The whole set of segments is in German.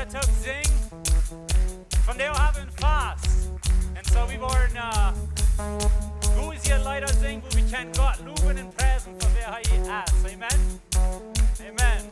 til at synge. For det har vi en fast. Og så vi var en god siger lejder at synge, hvor vi kan godt Leewen en præsen for hver her i as. Amen. Amen.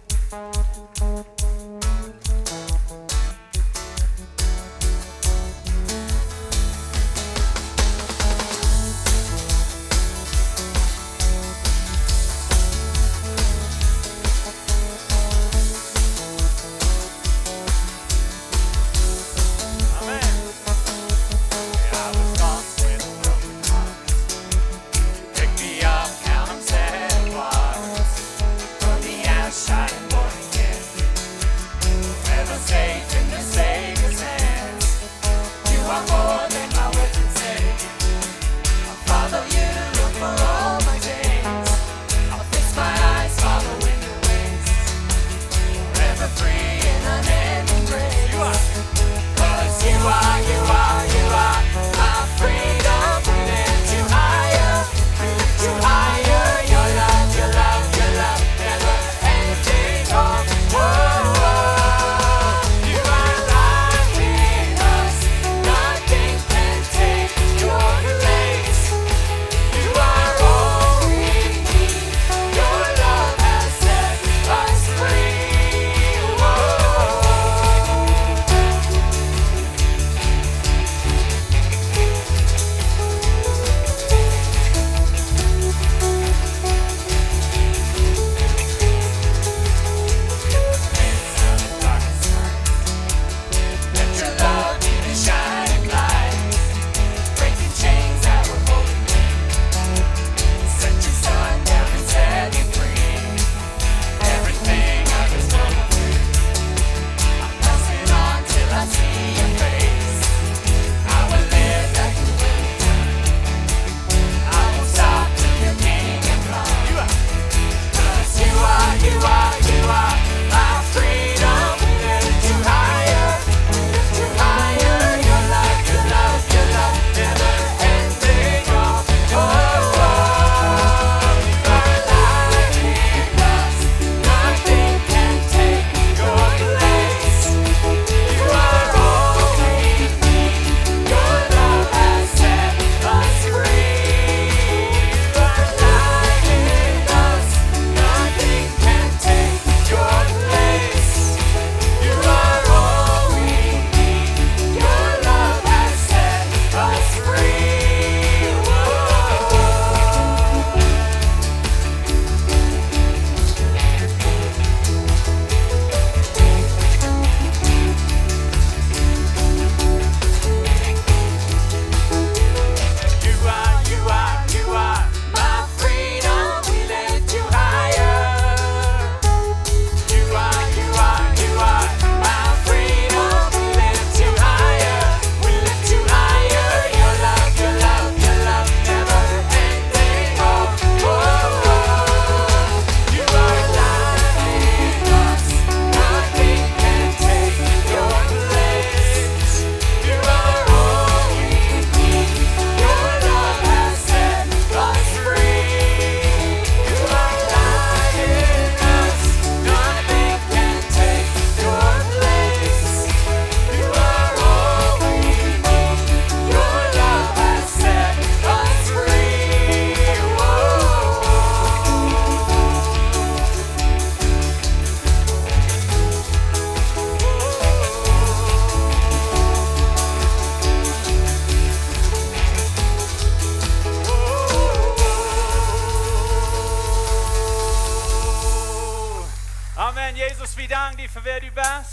Jesus, vi danker dig for hver du bærs.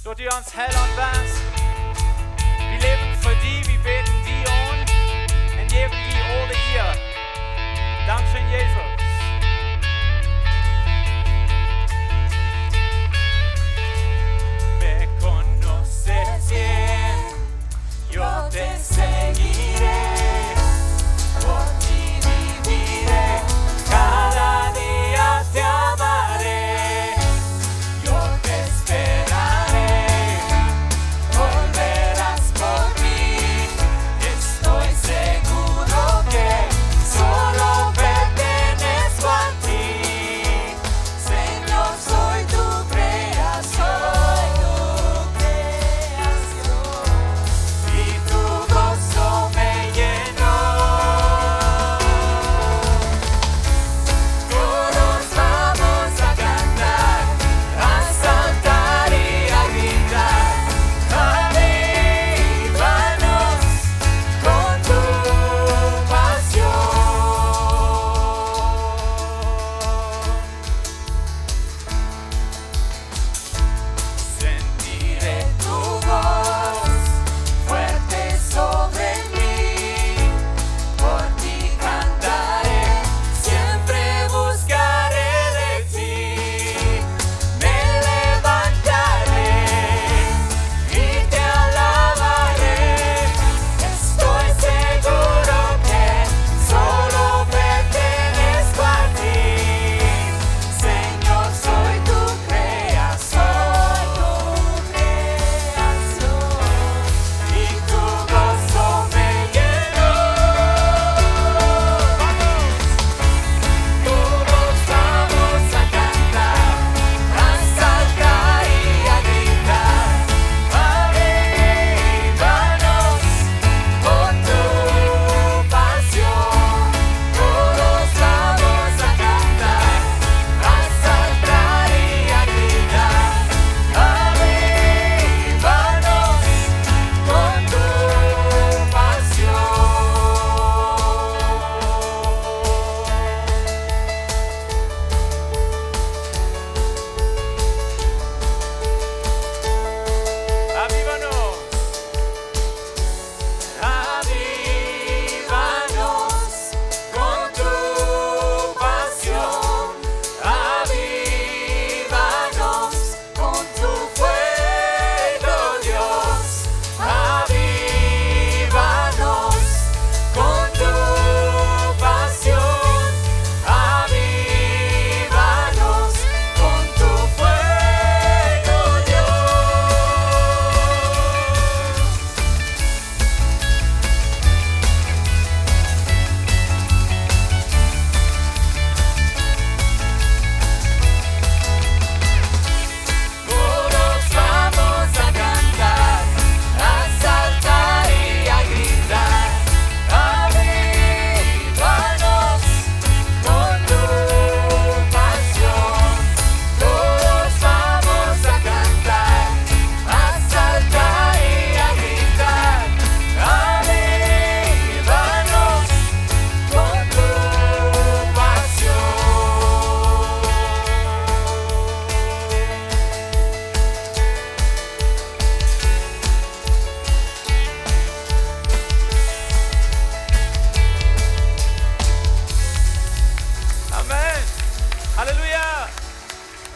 Du er ons helland bærs. Vi lever fordi vi beder dig ånd. Og giver dig alle ære. Dank schön, Jesus. Me conoces bien, yo te seguiré. Por ti viviré, cada día te amaré. Yo te esperaré, volverás por mí. Estoy seguro que solo perteneceré.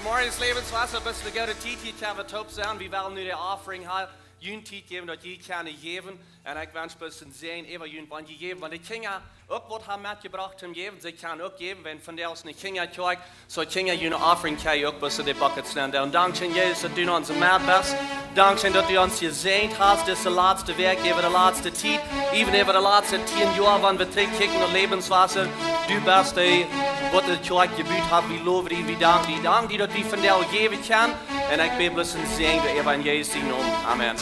Morgens Lebenswasser bist du gerne Titi, ich habe top sein, wie wollen nu de offering haben, jün Tit geben, dat je kan geven, en ik wens best zijn, even jün van gegeven, want de kinderen ook wat haben mitgebracht zum geven, ze kan ook geven, wenn von der aus eine Kinder tjag, so Kinder jün offering kan je ook best de bucket stellen. Und dankzij Jezus dat du ons maat best, dankzij dat du ons gezegend hast, das de laatste werk, even de laatste tijd, even even de laatste 10 jaar, wanneer we terugkijken naar Lebenswasser, du best wat de tjag gebuurd hat, wie loven die, wie dank die dat die van der geven kan, en ik ben blessed en zegen de evangelie noem. Amen.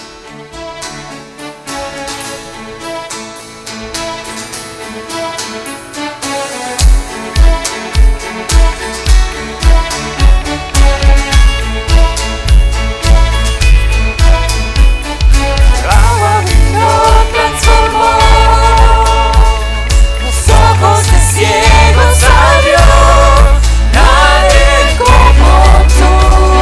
Como tú, oh,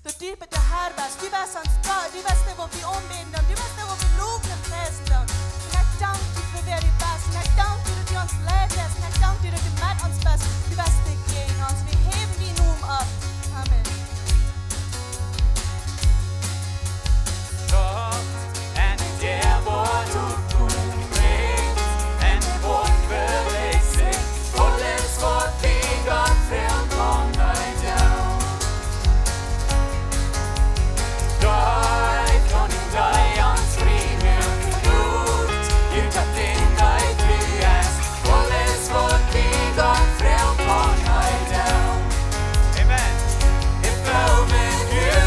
Dass du bitte Herr bist. Du bist uns Gott. Du bist der, wo wir anbeten. Du bist der, wo wir loben und preisen. Und ich danke dir für wer du bist. Und ich danke dir, dass du uns leidest. Und ich danke dir, dass du mit uns bist. Du bist der gegen uns. Wir heben die Namen ab. Amen. Gott, en der hvor du bringt, en hvor bevæger sig, alles vort vi godt frem on dig down. Dig, on dig, ons frihed, ut, utat in dig bryes, alles vort vi godt frem on dig down. Amen. If over you.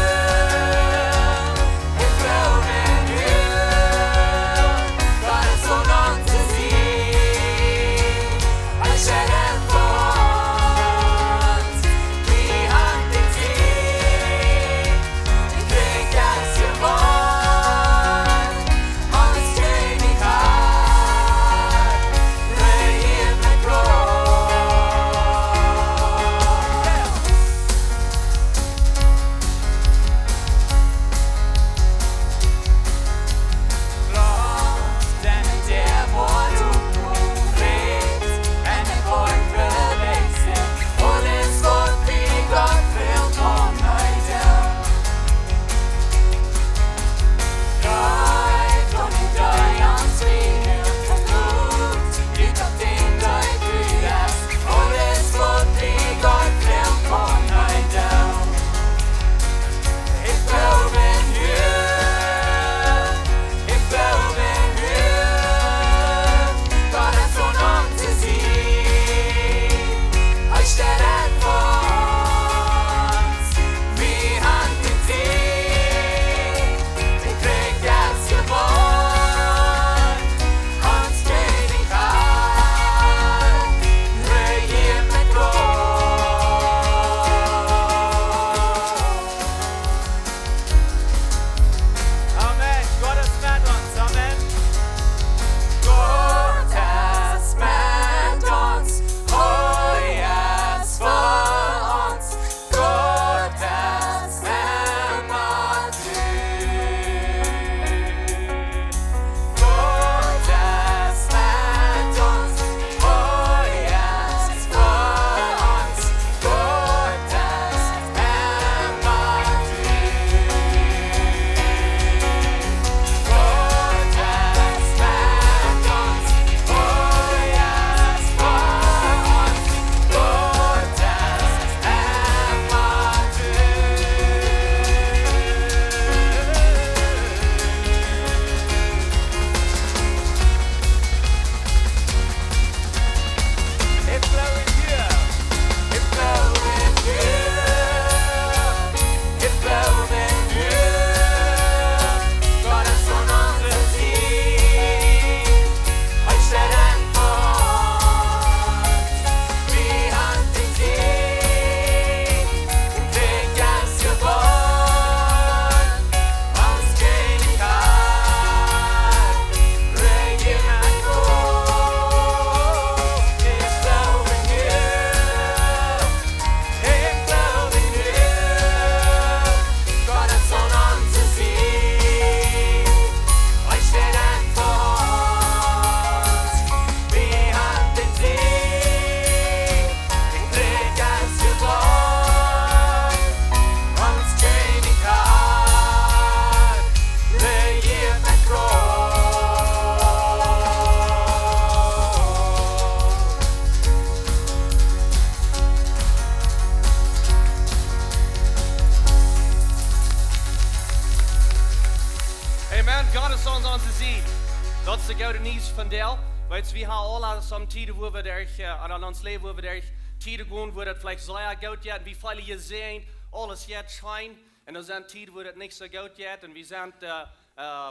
Dat is de gouden nieuws van deel. Weet je, we hebben alle soms tijden waar we aan ons leven waar we tijden gaan waar het vielleicht sehr goed gaat. We veel je zien, alles gaat schijn. En er zijn tijden waar het niet zo goed gaat. En we zijn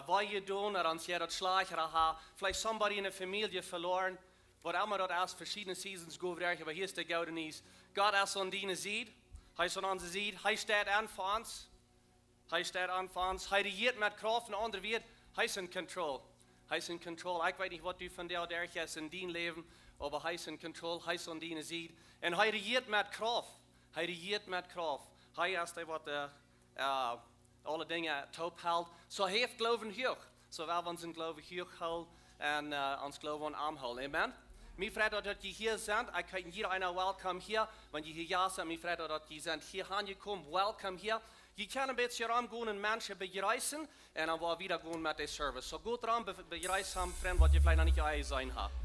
wat je doen, en ons gaat het slagen. Vielleicht somebody in de familie verloren. Wat immer dat is, verschillende seasons gaan we maar hier is de gouden nieuws. Gott is aan die zijde. Hij is aan onze zijde. Hij staat aan voor ons. Hij staat aan voor ons. Hij regeert met kracht en andere weer. Hij is in control. Hij is in control. Ik weet niet wat u van jou derg is in dien leven, maar hij is in control. Hij is aan die zijde. En hij regeert met kracht. Hij regeert met kracht. Hij is wat alle dingen top houdt. Zo heeft geloven hoog. Zo wel ons in geloven hoog houden en ons geloven aanhouden. Amen. Mijn vrienden dat je hier bent, ik kan hier einer welkom hier. Wanneer je hier ja bent, mijn vrienden dat je bent hier aangekomen, welkom hier. Je kan een beetje gaan en mensen bereizen en dan weer wieder gaan met de service. Zo goed eraan bereizen, vriend, wat je vielleicht nog niet eigen zijn hebt.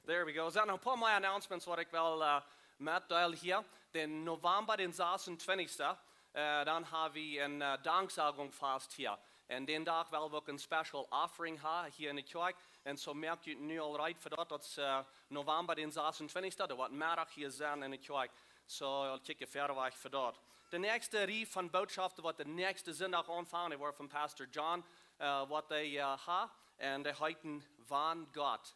There we go. Er zijn nog een paar meer announcements wat ik wel metdeel hier. Den November, den 26. Dan hebben we een dankzagungsfast hier. En den dag wel we ook een special offering hebben hier in de kerk. En zo merkt u nu al right voor dat is November, den 26. Dat wordt middag hier zijn in de kerk. Zo kijken verder weg voor dat. De nächste rie van boodschappen wat de nächste zondag aanvangen. Die wordt van Pastor John wat hij heeft. En die heeten van Gott.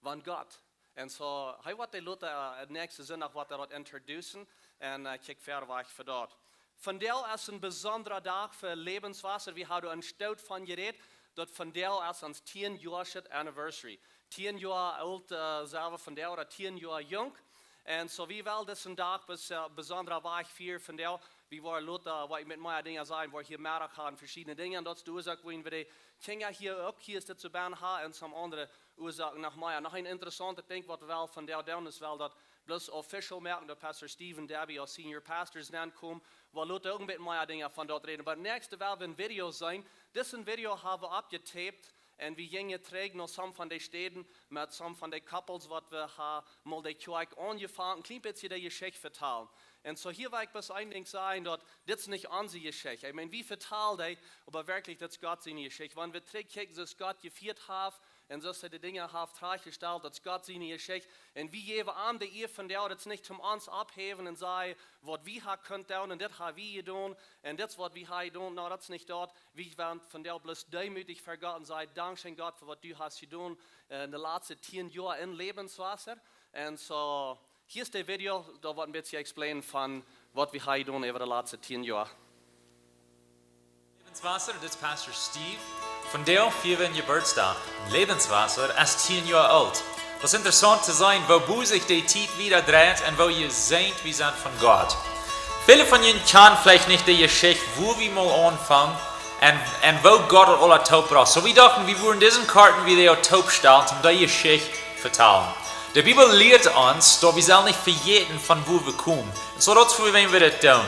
Van Gott. En zo, hij wordt de nächste zondag wat hij introduceren en kijk verder weg voor dat. Vandaag is een bijzondere dag voor levenswasser. We hebben een stoot van gereed dat vandaag is ons 10-jarige anniversary. 10 jaar oud zijn vandaag, of 10 jaar jong. En zo wie wel deze dag bijzondere weg vieren vandaag. We waren later, wat ik met mijn dingen zijn, waar hier middag gaan verschillende dingen. En dat doen we ook, wanneer we de kinderen hier ook, hier is dit zo bijna en some andere oorzaken nog meer. Nog een interessante ding wat we wel vandaag doen is wel dat bloß official merken dat Pastor Steven Debbie als senior pastors dan komen. We laten ook een beetje meer dingen van dat reden. Maar het nächste wel een video zijn. Deze video hebben we opgetaped. En we gingen terug naar some van de steden met some van de couples wat we mal de kerk aangevangen. Een klein beetje de Geschichte vertellen. En zo hier wil ik best een ding zeggen, dat dit is niet onze Geschichte. Ich meine, wie vertellen die, aber wirklich, das ist Gott seine Geschichte. Wenn wir zurückkicken, dass Gott geführt hat, und dass er die Dinge hat freigestellt, das ist Gott seine Geschichte. Und wie geben an, die ihr von der das nicht zum uns abheben und sagen, was wir haben könnt tun, und das haben wir getan, und das, was wir haben getan, no, das ist nicht dort. Wir werden von der bloß demütig vor Gott und sagen, Dankeschön Gott für was du hast getan, in den letzten 10 Jahren in Lebenswasser. Und so, hier ist das Video, da wird ein bisschen explain von, was wir haben getan über die letzten 10 Jahre. Lebenswasser, das ist Pastor Steve. Von der vieren Geburtstag. Lebenswasser ist 10 Jahre alt. Das ist interessant zu sein, wo sich die Zeit wieder dreht und wo ihr seht, wir sind von Gott. Viele von Ihnen kennen vielleicht nicht die Geschichte, wo wir mal anfangen und wo Gott alle Taub braucht. So wir dachten, wir würden diesen Karten wieder Taub stellen, um die Geschichte zu vertellen. Die Bibel lehrt uns, dass wir sollen nicht vergessen, von wo wir kommen. So dazu wollen wir das tun.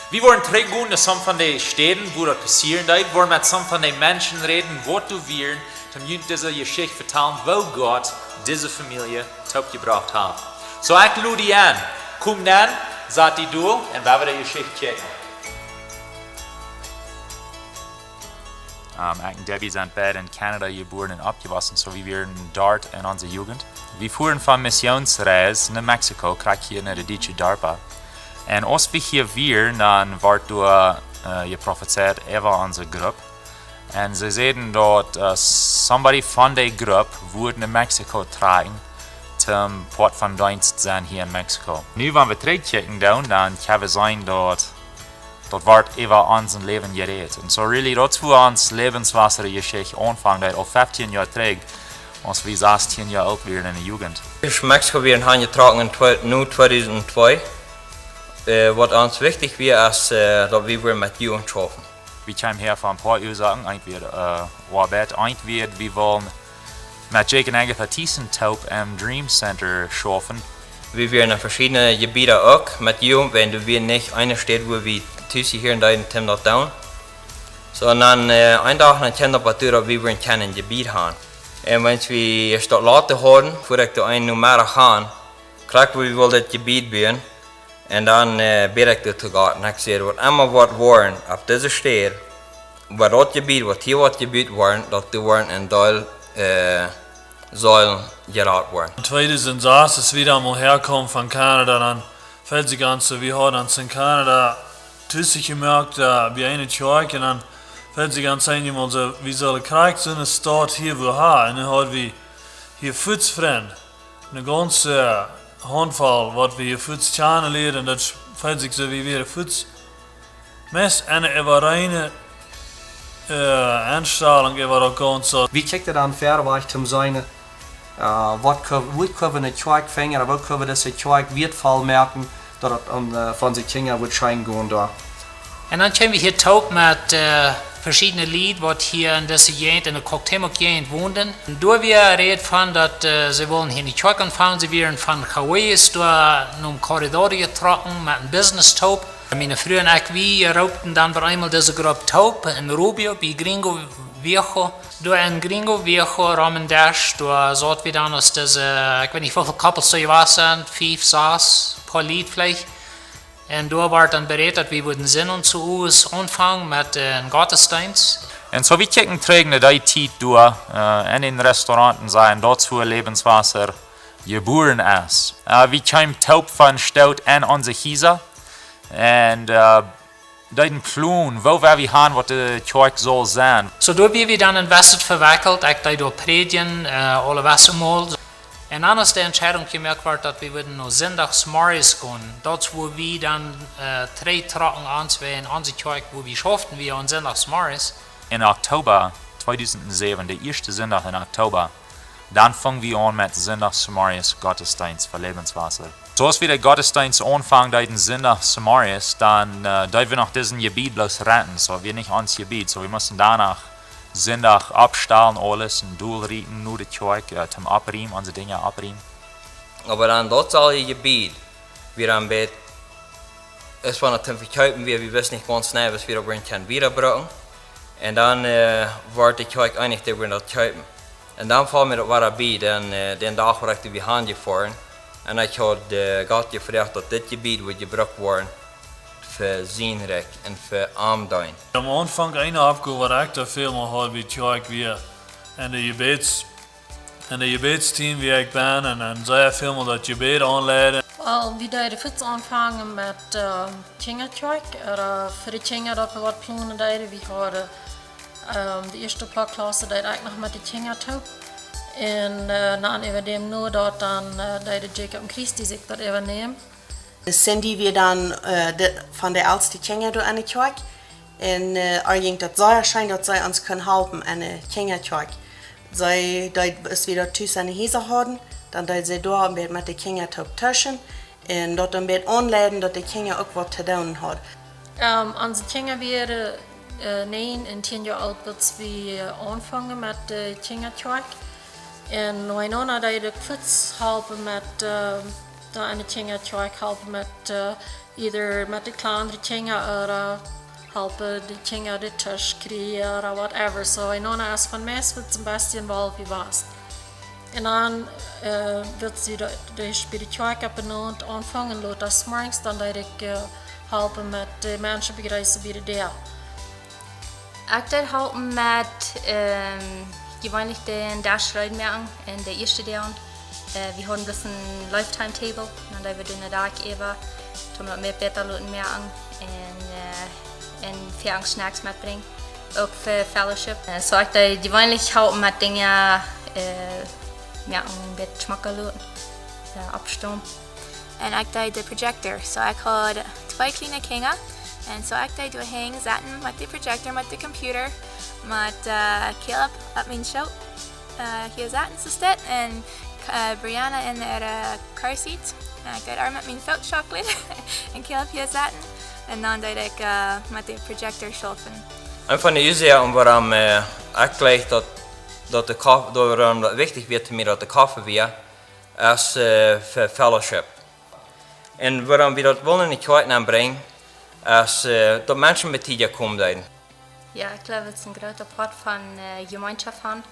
Wir wollen zurückgehen zu some von den Städten, wo das passieren wird. Wir wollen mit some von den Menschen reden, was du willst, um ihnen diese Geschichte vertellen, wo Gott diese Familie taub gebracht hat. So ich lade dich an. Komm dann, seid ihr durch und wir werden die Geschichte checken. Ich und Debbie sind beide in Kanada geboren und abgewachsen, so wie wir dort in unserer Jugend. Wir fuhren von Missionsreise nach Mexiko, krieg hier in der deutschen DARPA. Und als wir hier waren, dann wird geprophezeit über unsere Gruppe. Und sie sehen dort, somebody von der Gruppe wurde nach Mexiko tragen, zum Port von Dienst sein hier in Mexiko. Nu, wenn wir zurückchecken, dann kann es sein, dort wird über unser Leben geredet. Und so really, dort wo uns Lebenswasser-Geschichte anfangen, auf 15 Jahre zurück, als wir 16 Jahre alt waren in der Jugend. In Mexiko werden angetragen in 2002. Wat ons wichtig weer is dat we weer met Joen schaffen. wir kommen hier von ein paar Ursachen. Entweder wir wollen mit Jake und Agatha Thiessen-Taub im Dream Center schaffen. Wir werden in verschiedene Gebiete auch mit Jugend, wenn wir nicht eine steht, wo wir Tüsi hier in deinem Tim dort down. Sondern ein Tag dann kennen wir wie wir ein Gebiet haben. Und wenn wir es dort laten hören, bevor ich da ein Nummer gaan, kriegen wir das Gebiet bieten. Und dann bete ich das zu Gott. Und ich sage, was immer wird worden auf dieser Stelle, bei das Gebiet, was hier wird Gebiet worden, dass die werden in Teil sollen geraten werden. 2006 ist wieder einmal herkommen von Kanada, dann fällt sie ganz so, wir haben uns in Kanada tüssig gemerkt, wie eine Tjork, und dann fällt sie ganz ein, so, wie soll kriegt so eine Stadt hier wo haben, und dann hat wir hier Futzfreund, eine ganze Handvoll, was wir hier Futz lernen, und das fällt sich so, wie wir Futz mest eine reine Anstrahlung über das Ganze. Wie kijkt er dan verder weg te zijn? Wat kunnen we een tjork vangen, en wat kunnen we deze tjork weerval merken, dat het van zijn kinderen wordt schijn gaan daar. En dan komen we hier taub mit verschiedenen Lied, was hier in dieser Gegend, in der Cocktail-Gegend wohnen. Und da wir reden von, dass sie wollen hier nicht Tjork anfangen, sie werden von Hawaii da im Korridor getroffen mit einem Business-Taub. Meine Früher und ich, wir raubten dann einmal diese Gruppe Taub in Rubio, bei Gringo Viejo. Da in Gringo Viejo, Ramen Dash, da sahen wir dann aus diese, ich weiß nicht, wie viele Couples da waren, 5, 6, ein paar Lied vielleicht. Und da war dann bereit, dass wir würden Sinn und zu uns anfangen mit einem Gottesdienst. Und so wie kicken trägen die Zeit durch, in den Restauranten sein, dazu Lebenswasser geboren ist. Wir kommen taub von Stadt in unsere Häuser. Und den Plan, wo wir haben, was die Kirche soll sein. So da wir dann invested verwickelt, ich da predigen, alle Wasser mal. Und dann ist die Entscheidung gemerkt worden, dass wir würden noch sonntags morgens gehen. Dort, wo wir dann 3 Trocken anzweigen in unsere Kirche, wo wir schafften, wir an sonntags morgens. In Oktober 2007, der erste Sonntag in Oktober, dann fangen wir an mit sonntags morgens Gottesdienst für Lebenswasser. So als wir den Gottesdienst anfangen, den Sonntag morgens, dann dürfen wir noch diesen Gebiet bloß retten, so wir nicht ans Gebiet. So wir müssen danach Sonntag abstellen alles und durchrieten, nur die Kirche zum Abriemen, unsere Dinge abriemen. Aber dann dort all die Gebiet, wir dann bet, es war natürlich verkaufen wir wissen nicht ganz schnell, was wir da können wiederbringen. Und dann war die Kirche einig, dass wir das kaufen. Und dann fallen wir das war dabei, den Tag war ich wir gefahren. Und ich habe Gott gefragt, dass das Gebiet wird gebraucht worden für Sienrecht und für Armdein. Am Anfang eine Aufgabe, was ich da viel mehr habe, wie Tjork wir in der Gebetsteam, wie ich bin, und dann sehr viel mehr das Gebet anleiten. Wir deden Futz anfangen met Kingertjork. Für die Kinder, dat we wat plannen deden. We hadden de eerste paar klassen deden eigenlijk nog met de Kingertaub. En dan even dem nur dort dann deden Jacob und Christi sich dat even nehmen. Cindy wir dann von der ältesten Kinder durch eine Kirche. Und eigentlich das sehr scheint, dass sie uns können helfen, eine Kinderkirche. Sie ist wieder tüß eine Häuser haben, dann sie da mit den Kindern tauschen und dort dann anleiten, dass die Kinder auch was zu tun haben. Unsere Kinder werden 9 und 10 Jahre alt, bis wir anfangen mit der Kinderkirche. Und noch die Futz helfen mit eine Kinderkirche helfen mit either mit den kleinen Kindern oder helpen die Kinder den Tisch kriegen oder whatever. So einer ist von mir zum besten involviert wie was. Und dann wird sie die Spiritualität benannt anfangen, das morgens dann direkt helfen mit den Menschen begreifen wie der. Ich würde helfen mit gewöhnlich den Dashreiden merken in der ersten Tag. Wir haben ein bisschen Lifetime-Table, dann wir den Tag eben, um mehr Better merken und für Snacks mitbringen, auch für Fellowship. So ich würde gewöhnlich helfen mit Dingen merken, mit Schmacken abstimmen. Und ich würde den Projector, so ich habe 2 kleine Kinder. Und so ich würde hängen zaten mit dem Projector, mit dem Computer, mit Caleb auf meinem Schoß. Hier zaten zu stehen und Brianna in der car seat. Ich würde auch mit meinem Fout schockelen und Caleb hier zaten. Und dann würde ich mit dem Projector schaffen. Een van de uren waarom ik gleich dat de kaffe, waarom het wichtig wordt voor mij dat de kaffe weer is voor fellowship. En waarom we dat willen in de kerk aanbrengen, is dat mensen met die komen. Ja, ich glaube, es ist ein großer Part von Gemeinschaft haben.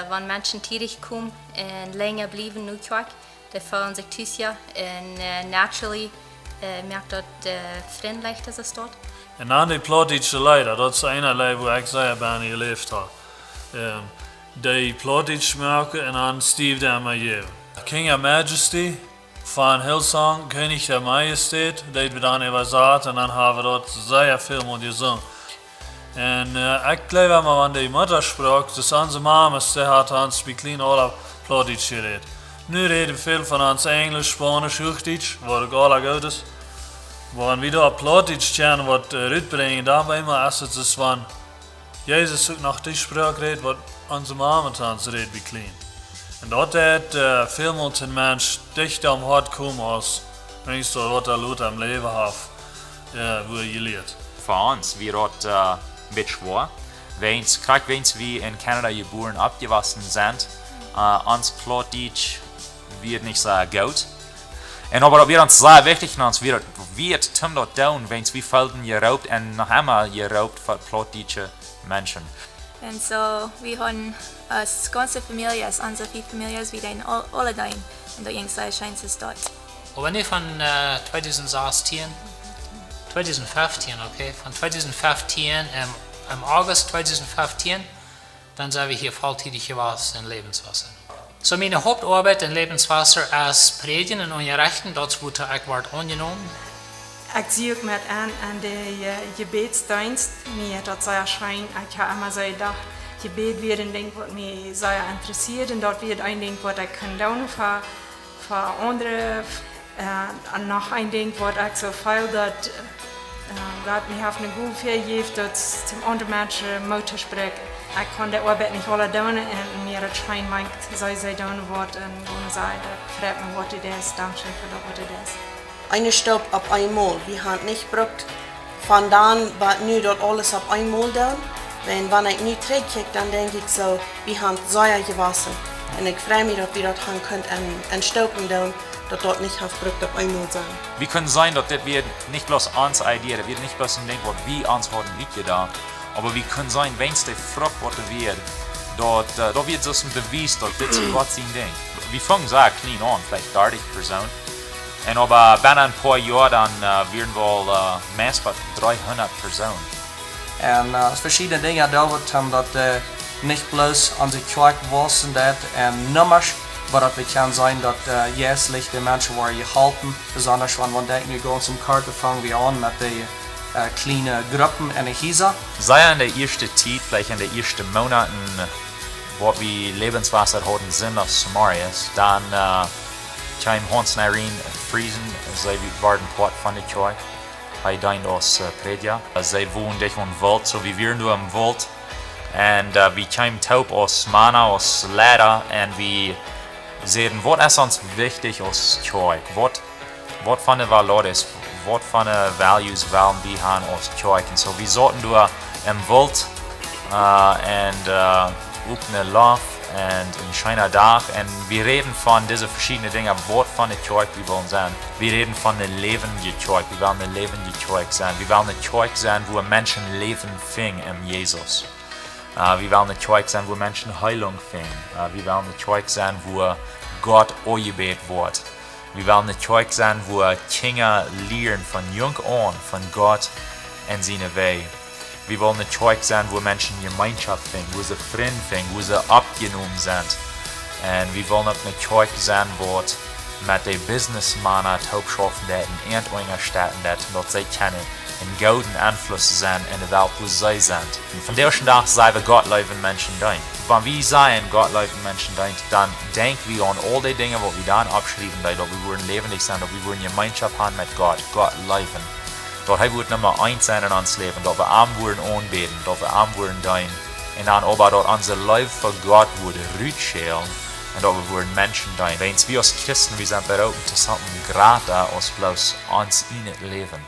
Wenn Menschen tierisch kommen und länger bleiben in Kirche, die fühlen sich sicher und naturally merkt dort freundlich, dass es dort. En aan die plottische leider, dat is een waar ik zei bijna geleefd heb. Die plottisch merken en aan Steve der Majeur. King of Majesty van Hillsong, König der Majesteit, dat we dan even zaten en dan hebben we dat zeer veel met gezongen. En ik geloof maar aan die Muttersprache, dus onze mamas, die had ons bij klein alle plottisch geredet. Nu reden we veel van ons Engels, Spanisch, Hochdeutsch, wat ook alle goed is. Wenn wir da plottisch gerne was rüberbringen, dann bei mir ist es, wenn Jesus nach die Sprache redet, was unsere Mama uns redet, wie klein. Und dort hat vielmals ein Mensch dicht am Hart kommen, als wenn ich so was Leute am Leben habe, wo er gelebt. Für uns wird das ein bisschen schwer. Wenn wir in Kanada geboren abgewachsen sind, uns plottisch wird nicht so gut. En aber wir uns sehr wichtig uns wird Tim dort down, wenn wir felden geraubt und noch einmal geraubt von plottische Menschen. Und so, wir haben als ganze Familie, als unsere 5 Familien, wir den alle dahin. Und da jengst scheint es dort. Aber nicht von 2016, 2015, okay? Von 2015, im August 2015, dann sind wir hier volltätig gewesen in Lebenswasser. So meine Hauptarbeit in Lebenswasser ist Predigen und Unterrichten, das wurde ich angenommen. Ich zie ook met aan de gebedsdienst. Mij dat zeer schijn. Ik heb immer so gedacht, gebed wird ein Ding, was mich sehr interessiert. Und dort wird ein Ding, was ich kann tun für andere. Und noch ein Ding, was ich so viel, dass Gott mir eine gute Fähigkeit gibt, dass zum anderen Menschen Mutter spricht. Ich kann die Arbeit nicht alle tun und mir das scheint, dass sie tun wird. Und sagen, fragt mich, was das ist. Dankeschön für das, was das ist. Eine Stopp auf einmal. Wir haben nicht gebraucht, von dann, was nu dort alles auf einmal tun. Wenn ich nicht zurückkicke, dann denke ich so, wir haben Säuer gewaschen. Und ich freue mich, dass wir dort haben können, einen Stoppen tun, dass dort nicht gebraucht auf einmal sein. Wie können sein, dass das wird nicht bloß uns Idee, das wird nicht bloß ein Ding, was wir uns haben nicht gedacht, aber wie können sein, wenn es die Frucht wird, dort wird es ein Beweis, dass das Gott sein Ding. Wir fangen sehr klein an, vielleicht 30 Personen. Und aber binnen ein paar Jahren dann werden wir meistens 300 Personen. Und verschiedene Dinge dauert haben, dass nicht bloß an die Kirche wissen, und nummers, aber dass wir können sein, dass jährlich die Menschen wollen gehalten, besonders wenn man denkt, wir gehen zum Karte, fangen wir an mit den kleinen Gruppen in der Hisa. Sei in der ersten Zeit, vielleicht in den ersten Monaten, wo wir Lebenswasser hatten, sind auf Samarias, dann Time Hans Narin Friesen, zij waren part van de kerk. Hij deint als predia. Zij wohnen dicht in Wald, so wie wir nur im Wald. Und wir kamen taub als Mana, als Lehrer, und wir sehen, was ist uns wichtig als Kerk? Was von den Valores, was von den Values wollen wir haben als Kerk? Und so wir sollten nur im Wald und auf eine Lauf und ein schöner Tag. Und wir reden von diesen verschiedenen Dingen, was von der Kirche wir wollen sein. Wir reden von der lebenden Kirche, wir wollen eine lebende Kirche sein. Wir wollen eine Kirche sein, wo Menschen Leben finden in Jesus. Wir wollen eine Kirche sein, wo Menschen Heilung finden. Wir wollen eine Kirche sein, wo Gott angebetet wird. Wir wollen eine Kirche sein, wo Kinder lernen von jung an von Gott und seine Wege. Wir wollen eine Kirche sein, wo Menschen Gemeinschaft finden, wo sie Freunde finden, wo sie abgenommen sind. Und wir wollen auch eine Kirche sein, wo mit den Businessmännern Hauptschaften in irgendeiner Stadt, dort sie können einen guten Einfluss sein in der Welt, wo sie sind. Und von der ersten Tag sagen wir Gott leben Menschen dein. Wenn wir sagen Gott leben Menschen dein, dann denken wir an all die Dinge, die wir dann abschreiben, dass wir wollen lebendig sein, dass wir wollen Gemeinschaft haben mit Gott leben. Dort wird Nummer 1 sein in uns Leben, dort wir arm wurden anbeten, dort wir arm wurden dein. Und dann aber dort unser Leben für Gott wurde rütschälen und dort wir wurden Menschen dein. Wenn wir als Christen, wir sind bereit zu something greater als bloß uns in het Leben.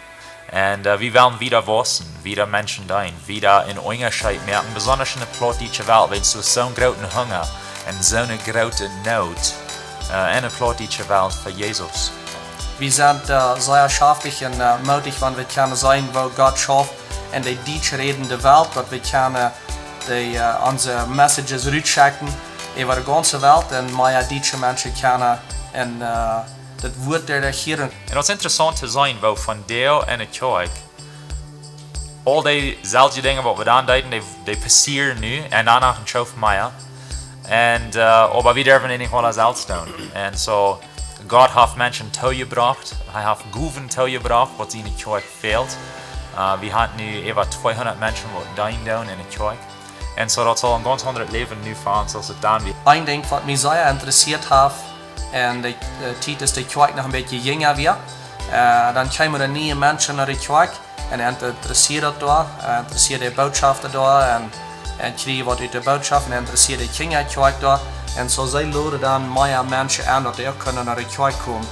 Und wir wollen wieder wissen, wieder Menschen dein, wieder in Unterschied merken, besonders in der plattdeutsche Welt, wenn so einen großen Hunger und so eine große Not in der plattdeutschen Welt für Jesus. Wir sind sehr schaftig und mutig, wenn wir können sein, wo Gott schafft in der deutsch redenden Welt, dass wir können unsere Messages rausschicken über die ganze Welt und mehr deutsche Menschen können und das Wort der Regierung. Und het is interessant te zijn, wo van deel en het kerk, al die zelfde dingen wat we dan deden, die passeren nu en daarna een schoof meer. En aber wir dürfen nicht mal selbst tun. Und so, Gott hat Menschen toegebracht, er hat Guven toegebracht, was in der Kirche fehlt. Wir haben nu über 200 Menschen, die dahin tun in der Kirche. Und so, das soll ein ganz anderes Leben nu für uns, als es dann wird. Ein Ding, was mich sehr interessiert hat, und die Zeit ist die Kirche noch ein bisschen jünger wird, dann kommen neue Menschen nach der Kirche und interessiert da, interessiert die Botschaften da und kriegen was aus der Botschaft und interessiert die Kinder der Kirche da. Und so sie laden dann mehr Menschen an, dass die können nach der Kirche kommen.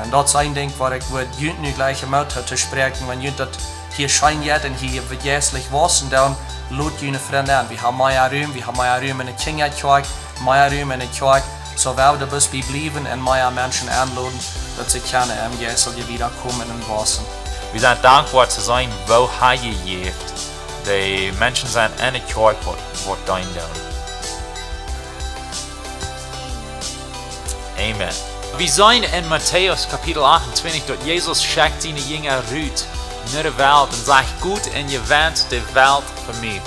Und das ist ein Ding, was ich würde nu gleich im Auto zu sprechen, wenn jemand hier scheint und hier wird jährlich was und dann ladet jene Freunde an. Wir haben mehr Raum in der Kinderkirche, mehr Raum in der Kirche. So werden wir bis bleiben und mehr Menschen einladen, dass sie können im Jesus wiederkommen und wasen. Wir sind dankbar zu sein, wo er geht. Die Menschen sind in der Kirche, die dahin tun. Amen. Wir sind in Matthäus Kapitel 28, dort Jesus schickt seine Jünger raus nach der Welt und sagt, gut, und ihr wendet die Welt für mich.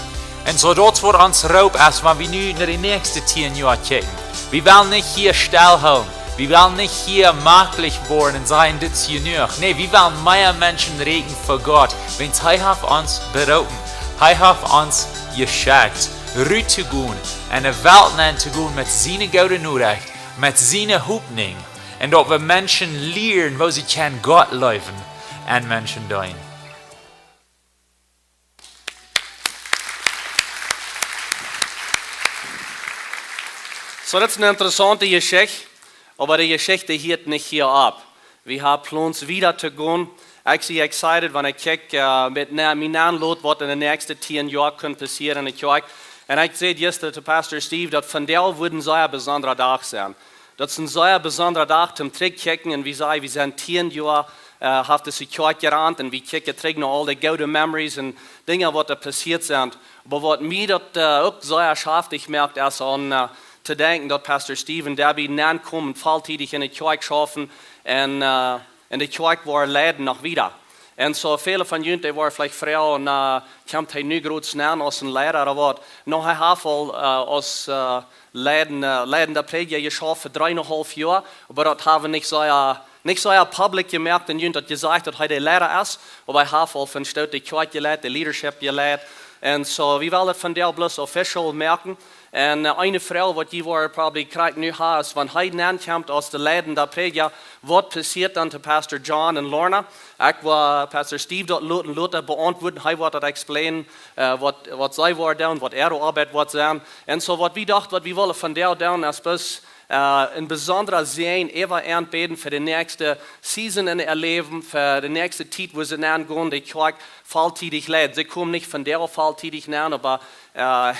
Und so dort wird uns Raub, als wenn wir nun nach den nächsten 10 Jahren kicken. Wir wollen nicht hier stillhalten. Wir wollen nicht hier machtlich worden und sagen, das ist genug. Nein, wir wollen mehr Menschen reden für Gott. Wenn er hat uns berufen, er hat uns geschickt, raus zu gehen, eine Welt zu gehen mit seinen guten Nachrichten, mit seinen Hoffnung. Und dass wir Menschen lernen, wo sie können Gott laufen und Menschen dienen. So, das ist eine interessante Geschichte, aber die Geschichte hört nicht hier ab. Wir haben Plans wieder zu gehen. Ich bin excited, wenn ich kicke mit meinen Leuten, was in den nächsten 10 Jahren passieren in der Kirche. Und ich sehe jetzt zu Pastor Steve, dass von der würden so ein besonderer Tag sein. Das ist ein sehr besonderer Tag zum Zurückkicken und wir sind 10 Jahre haben das die Kirche gerannt und wir kicken zurück noch all die guten Memories und Dinge, was da passiert sind. Aber was mir das auch sehr schafft, ich merke erst an, zu denken, dass Pastor Steve und Debbie nankommen und volltätig in die Kirche schaffen und in die Kirche war Läden noch wieder. Und so viele von ihnen, die waren vielleicht Frauen und kommt hier nicht groß näher aus dem Lehrer, aber noch ein Handvoll aus Läden der Prediger geschafft für 3,5 Jahre, aber das haben nicht so public gemerkt und jemand hat gesagt, dass er der Lehrer ist, aber ein Handvoll von Stadt die Kirche gelehrt, die Leadership gelehrt. Und so, wir wollen von der bloß official merken. Und eine Frau, die war probably kriegt nu has, wenn hij nankommt aus der Läden der Prediger, was passiert dann zu Pastor John und Lorna? Ich war Pastor Steve dort Luther beantworten, hij wird das explainen, was sie war da und was Arbeit wird sein. Und so, was wir dachten, was wir wollen von der down, als bis ein besonderer Sehen, anbeten für die nächste Season in ihr Leben, für die nächste Zeit, wo sie gehen, die Kirche volltätig lädt. Sie kommen nicht von der volltätig näher, aber da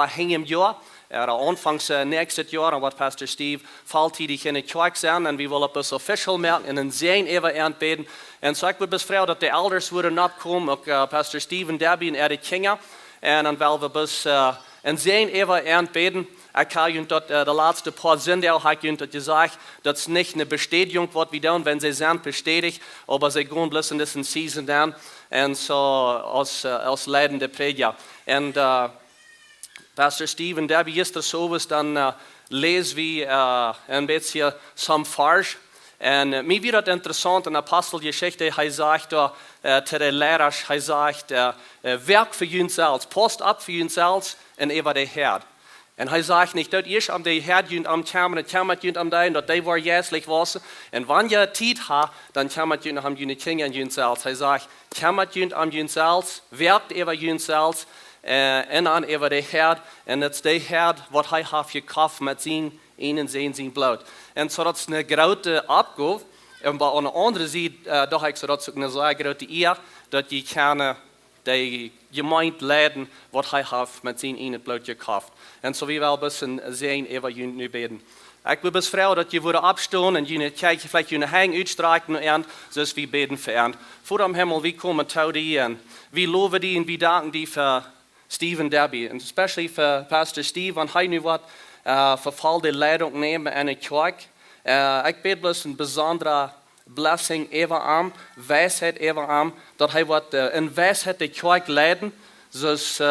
hängen im Jahr, anfangs nächstes Jahr, wird Pastor Steve volltätig in der Kirche sein und wir wollen das official merken und ein Sehen anbeten. Und so ich würde bis froh, dass die Elders würden abkommen, auch Pastor Steve und Debbie und ihre Kinder. Und dann wollen wir bis ein Sehen anbeten. Ich habe ihnen dort, der letzte paar Sünde auch gesagt, das ist nicht eine Bestätigung, was wir tun, wenn sie sind bestätigt, aber sie gehen bloß in diesen Season dann und so als leidende Prediger. Und Pastor Steve und Debbie ist das sowas, dann lesen wir ein bisschen some Farsch. Und mir wird das interessant in der Apostelgeschichte, er sagt zu den Lehrern, er sagt, Werk für uns selbst, Post ab für uns selbst und über den Herrn. Und er sagt nicht, dass ich am der Herr und am Kamen und Kamen und am Dein, dass die war jährlich was. Und wenn ihr Zeit habt, dann Kamen und am jene Kinder und jene selbst. Er sagt, Kamen und am jene selbst, werkt über jene selbst, und an über den Herr. Und das ist der Herr, was er hat gekauft mit ihnen sehen sie Blut. Und so das ist eine große Abgabe. Maar aan de andere zijde dacht ik zo dat ze een zeer grote eer dat je kan de gemeente leiden wat hij heeft met zijn ene bloedje kracht. En zo wie wel een beetje zien over jullie nu beden. Ik wil best vragen dat je worden opstaan en jullie kijken vielleicht jullie hang uitstrijken en zoals we beden verend. Voor am Himmel, wie komen tot die en wie loven die en wie danken die voor Steve en Debbie. En especially voor Pastor Steve, want hij nu wat vervalde leiding nemen in het kerk. Ik bid dus een bijzondere blessing over hem, wijsheid over hem, dat hij wat in wijsheid de kerk leiden, zoals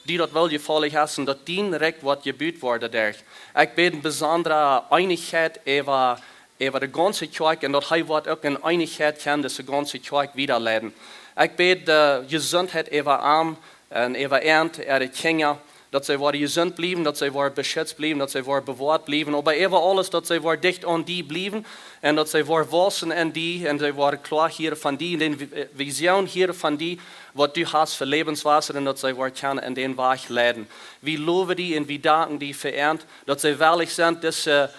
die dat wel gevolg hebben, dat die direct wat gebuurd worden daar. Ik bid een bijzondere eenigheid over de ganze kerk en dat hij wat ook in eenigheid kan, dus de ganze kerk wieder leiden. Ik bid de gezondheid over hem en over de kinderen, dat zij worden gezond blijven, dat zij worden beschützt blijven, dat zij worden bewaard blijven. Maar over alles, dat zij worden dicht aan die blijven en dat zij worden wassen in die en zij worden klaar hier van die en de visie hier van die, wat du hast voor levenswasser en dat zij worden kunnen in den weg leiden. Wie loven die en wie danken die vereerd, dat zij veilig zijn, deze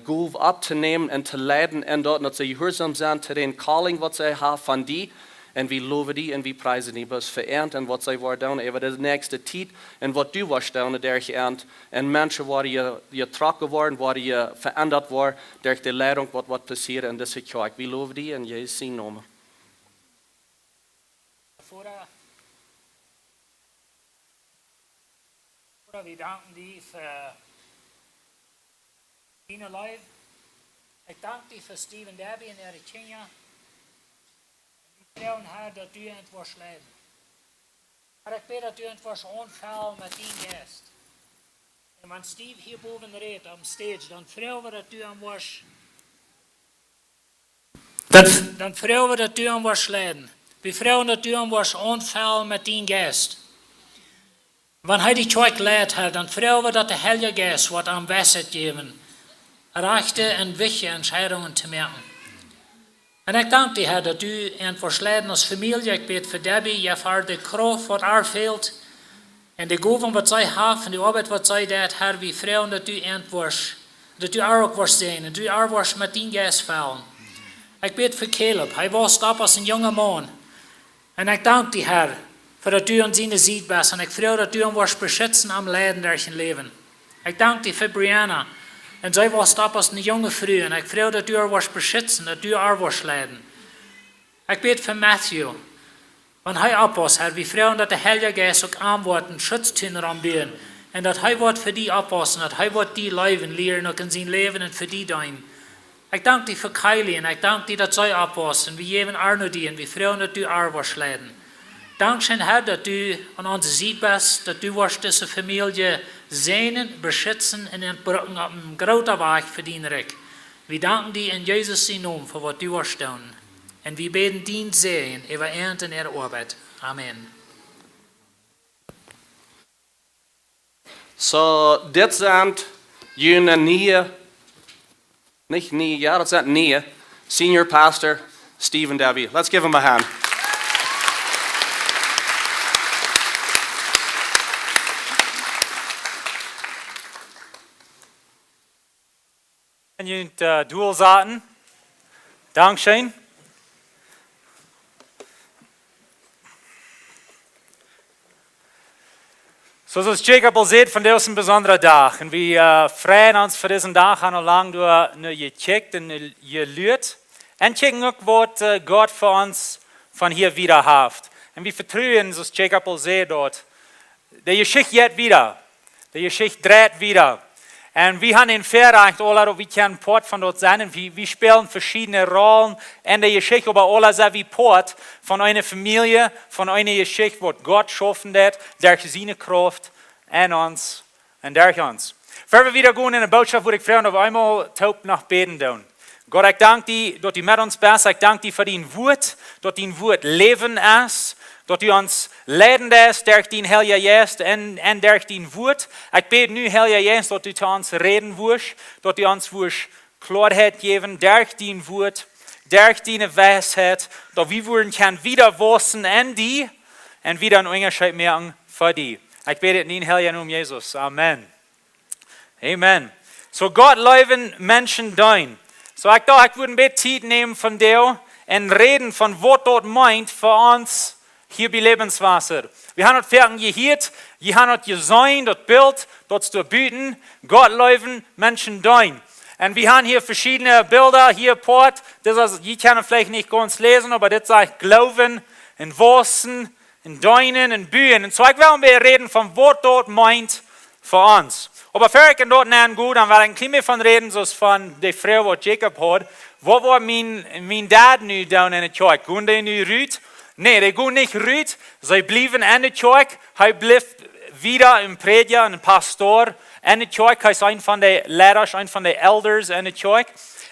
golf op te nemen en te leiden en dat zij gehoorzaam zijn te den calling wat zij hebben van die. En wie loven die en wie prijzen die best vereerd en wat zij worden doen over de nächste tijd en wat du was doen der geënt en mensen worden je trokken worden, worden je veranderd worden door de leiding wat passeren in deze kerk. Wie loven die en Jezus zijn naam. Voordat we danken die voor Dien live. Ik dank die voor Steven Debbie en Erik Kinja. Ik vraag haar dat u het was leiden. Maar ik weet dat u het was onval met die gast. En wanneer Steve hier boven reed op stage, dan vragen we dat u hem was. Dan vragen we dat u hem was leiden. We vragen dat u hem was onval met die gast. Wanneer hij die kerk leidt had, dan vragen we dat de Heilige Geest wat aan wijsheid geven. Rechte en wichtige entscheidungen te maken. En ik dank die Heer dat u en versleiden als familie, ik bid voor Debbie, je vaart de kracht wat haar veelt. En de goven wat zij heeft en de arbeid wat zij deed, Heer, we vragen dat u en was. Dat u haar ook was zijn en dat u haar was met die geest vallen. Ik bid voor Caleb, hij was op als een jonge man. En ik dank die Heer, voor dat u ons in ziet best. En ik vraag dat u hem was beschützen am lijden der zijn leven. Ik dank die voor Brianna. En zij was op als een jonge vrouw. En ik vraag dat u haar was beschützen, dat u haar was leiden. Ik bid voor Matthew. Wanneer hij op was, Heer, we vragen dat de Heilige Geest ook aanwoordt en schutztuiner aanbieden. En dat hij wordt voor die oppassen, dat hij wordt die leven leren ook in zijn leven en voor die doen. Ik dank die voor Kylie en ik dank die dat zij oppassen. En we geven Arno die en we vragen dat u haar was leiden. Dankzij Heer dat u aan onze ziet bent, dat u was deze familie zijnen, beschützen en entbrücken op een grote weg verdienen ik. We danken die in Jezus zijn naam voor wat u was doen. En we beden dien zegen over eind en er arbeid. Amen. So, dit zijn jullie nieuwe senior pastor Stephen Debbie. Let's give him a hand. En jullie doel zaten. Dankzij. Zoals Jacob al zei, vandaag is een bijzondere dag. En we freuen ons voor deze dag aan hoe lang du je kijkt en je leert. En kijken ook wat Gott voor ons van hier wieder heeft. En we vertrouwen, zoals Jacob al zei dort, de Geschichte geht wieder. De Geschichte dreht wieder. En we gaan in verrecht, alle we kunnen part van dat zijn. En we spelen verschillende rollen. En de Geschichte, aber alle zijn we part van een familie, van een Geschichte, wat Gott schaffen hat, der gezien kracht en ons en der ons. Voor we wieder gaan in de boodschap, wil ik vragen of we eenmaal taub nog beden doen. Gott, ik dank die dat u met ons bent. Ik dank die voor die woord, dat die woord leven is. Dat u ons leidend is, door die Heilige Geest en door die woord. Ik bid nu, Heilige Geest, dat u te ons reden wordt, dat u ons wordt klaarheid geven, door die woord, door die wijsheid, dat we worden kan wieder wassen en die, en wieder een onderscheid maken voor die. Ik bid het in de Heilige naam Jezus. Amen. Amen. So Gott leven Menschen doen. So ich dachte, ich würde ein bisschen Zeit nehmen von dir und reden von was dort meint für uns hier bei Lebenswasser. Wir haben dort Ferien gehört, wir haben dort gesehen, dort Bild, dort zu bieten, Gott leben, Menschen dein. Und wir haben hier verschiedene Bilder, hier Port, das ist, die kann vielleicht nicht ganz lesen, aber das sagt Glauben, in Wursten, in Deinen, in Bühen. Und so ich will wir reden von was dort meint für uns. Aber für ich dort nennen gut, dann werde ich ein bisschen mehr von reden, so von der Frau, die Jacob hat. Wo war mein Dad nu down in der Kirche? Gehen die nu rüt? Nee, die gehen nicht rüt. Sie blieben in der Kirche. Er blieb wieder im Prediger, ein Pastor in der Kirche. Er ist ein von den Lehrern, ein von den Elders in der Kirche.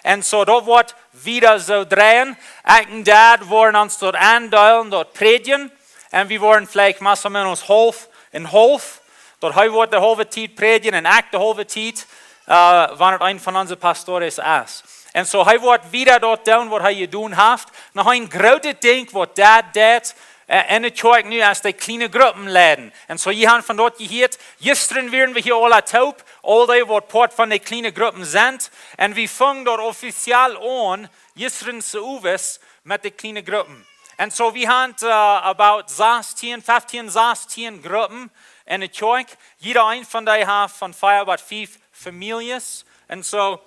Und so dort wird wieder so drehen. Ich und Dad wollen uns dort andeilen, dort predigen. Und wir wollen vielleicht mal so menos half in half. Dort wird der halbe Zeit predigen und ich der halbe Zeit, wann ein von unseren Pastoren ist. Und so wird wieder dort tun, was er getan hat. Noch ein großes Ding, was Dad in der Kirche nu als die kleine Gruppen leiden. Und so, ihr habt von dort gehört, gestern werden wir hier alle taub, all die, was Part von den kleinen Gruppen sind. Und wir fangen dort offiziell an, gestern zu uwes mit den kleinen Gruppen. Und so, wir haben about 15 Gruppen in der Kirche. Jeder ein von denen hat von 5 Familien. Und so,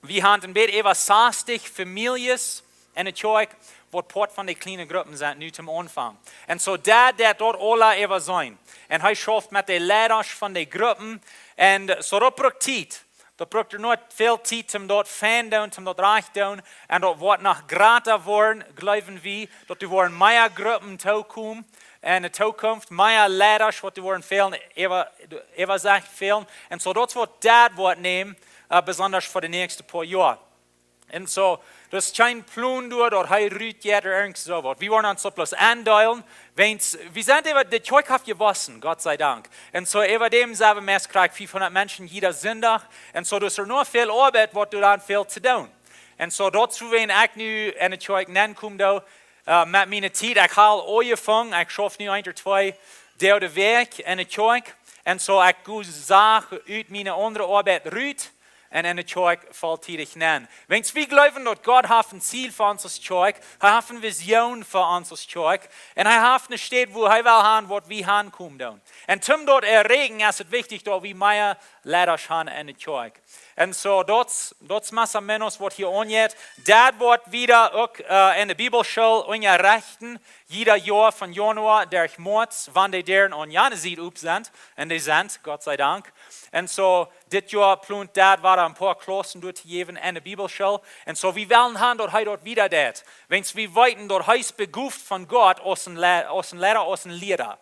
wir haben ein bisschen über 60 Familien in der Kirche, wo Part von den kleinen Gruppen sind, nu zum Anfang. Und so, der dort alle über sein. Und er schafft mit den Lehrern von den Gruppen. Und so, das braucht Zeit. Da braucht nur viel Zeit, um dort finden, um dort reich zu tun. Und dort wird noch gratis worden, glauben wir, dort werden mehr Gruppen kommen. In der Zukunft, mehr Lehrer, was die wollen fehlen, über sich fehlen. Und so, das wird Dad nehmen, besonders für die nächsten paar Jahre. Und so, das ist kein Plan dort, oder rüht jeder irgend so was. Wir wollen uns so bloß andeilen, wir sind über die Kirche gewassen, Gott sei Dank. Und so, über dem selben Mess kriegt 500 Menschen jeder Sonntag. Und so, das ist nur viel Arbeit, was du dann viel zu tun. Und so, dazu, wenn ich nu in der Kirche nennen komme, mit meiner Zeit, ich habe angefangen, ich schaffe nu 1 oder 2 der Weg in der Kirche. Und so, ich gehe Sachen aus meiner anderen Arbeit rüt. Und in der Kirche volltätig nennen. Wenn wir glauben, dass Gott hat ein Ziel für unsere Kirche, er hat eine Vision für unsere Kirche, und er hat eine Stadt, wo er will haben, was wir hinkommen. Und zum dort erregen, ist es wichtig, dass wir mehr Lehrer haben in der Kirche. Und so, das ist menos, was hier angeht. Das wird wieder auch in der Bibelschule unterrichten, jeder Jahr von Januar durch März, wann die deren an Januar up sind, und die sind, Gott sei Dank. Und so, dit Jahr plant das war ein paar Klassen durchgegeben in der Bibelschule. Und so, wir wollen haben dort wieder das. Wenn wir weiten, dort heißt beguft von Gott aus dem Lehrer, aus dem Lehrer.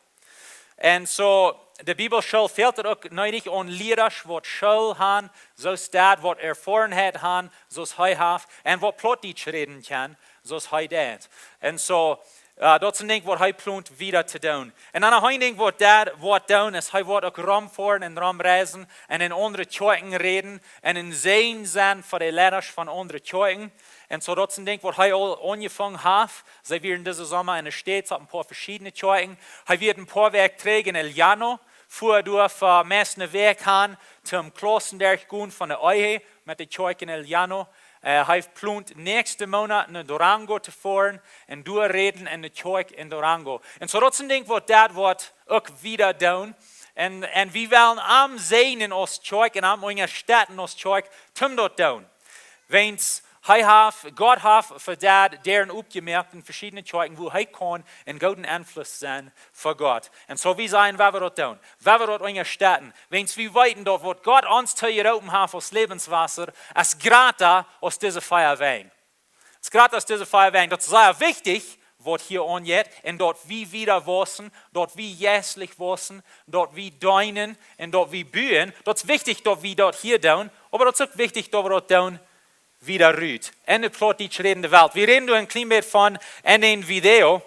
Und so, die Bibelschule fehlt auch nötig an Lehrer, was Schule haben, so ist das, was Erfahrenheit haben, so ist er hat, und was Plattdeutsch reden kann, so ist er das. Und so, dat is een ding wat hij plant wieder te doen. En dan een ding wat dat wordt doen, is hij wordt ook rumfahren en rumreizen en in andere Kirchen reden en in zeen zijn voor de leiders van andere Kirchen. En zo dat is een ding wat hij al angefangen heeft. Zij werden deze zomer in de stad op een paar verschillende Kirchen. Hij wird een paar Werkträge in El Llano, voor door voor meeste werk gaan, zum Klassenberg gaan van de Ehe met de Kirche in El Llano. Hij plant nächste Monat naar Durango te fahren en doorreden in de Kirche in Durango. En zo dat is een ding wat dat wordt ook wieder doen. En we willen am zijn in ons Kirche en am onze stad in ons Kirche zum dat doen. Wens Gott hat für das deren aufgemerkt in verschiedenen Kirchen, wo er kann einen guten Einfluss sein für Gott. Und so wie sein, was wir dort tun, was wir dort unterstützen. Wenn wir weiten dort, was Gott uns zu open hat aus Lebenswasser, als gratis aus dieser Feuerwein. Es ist gratis aus dieser Feuerwein. Das ist sehr wichtig, was hier angeht, und dort wie wieder wassen, dort wie jässlich wassen, dort wie deinen, und dort wie bühen. Das ist wichtig, dass wir dort hier tun, aber das ist auch wichtig, dass wir dort tun, wieder rüht. In der Plattdeutsch redende Welt. Wir reden ein klein bisschen von in den Video.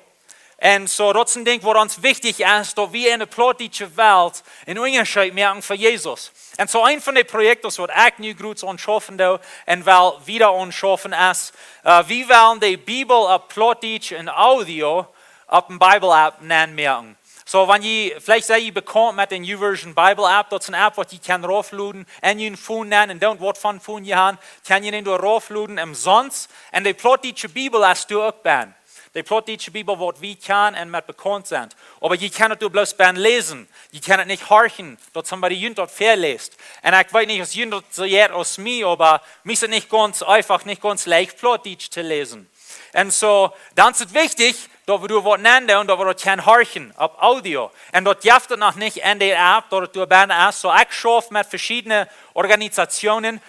Und so, das ist ein Ding, was uns wichtig ist, dass wir in der plattdeutschen Welt einen Unterschied merken für Jesus. Und so ein von den Projekten, was ich nu gut anschaffen und will wieder anschaffen ist, wir wollen die Bibel auf Plattdeutsch und Audio auf dem Bible-App nennen merken. So, wenn ihr, vielleicht seid ihr bekannt mit den YouVersion Bible App, das ist eine App, die ihr kann raufladen, und ihr ein Phone nennen, und don't what von Phone ihr habt, kann ihr den raufladen umsonst, und die plot die Bibel als du auch ben. Die plot die Bibel, was wir kennen und mit bekannt sind. Aber ihr könnt es bloß ben lesen, ihr könnt es nicht horchen, dass somebody jünt dort verliest. Und ich weiß nicht, was jünt dort so jetzt aus mir, aber mir ist es nicht ganz einfach, nicht ganz leicht, plot die zu lesen. Und so, dann ist es wichtig, dass wir was nennen und dass wir das horchen, auf Audio. Und das darf es noch nicht in der App, dass du ben hast. So, ich schaffe mit verschiedenen Organisationen,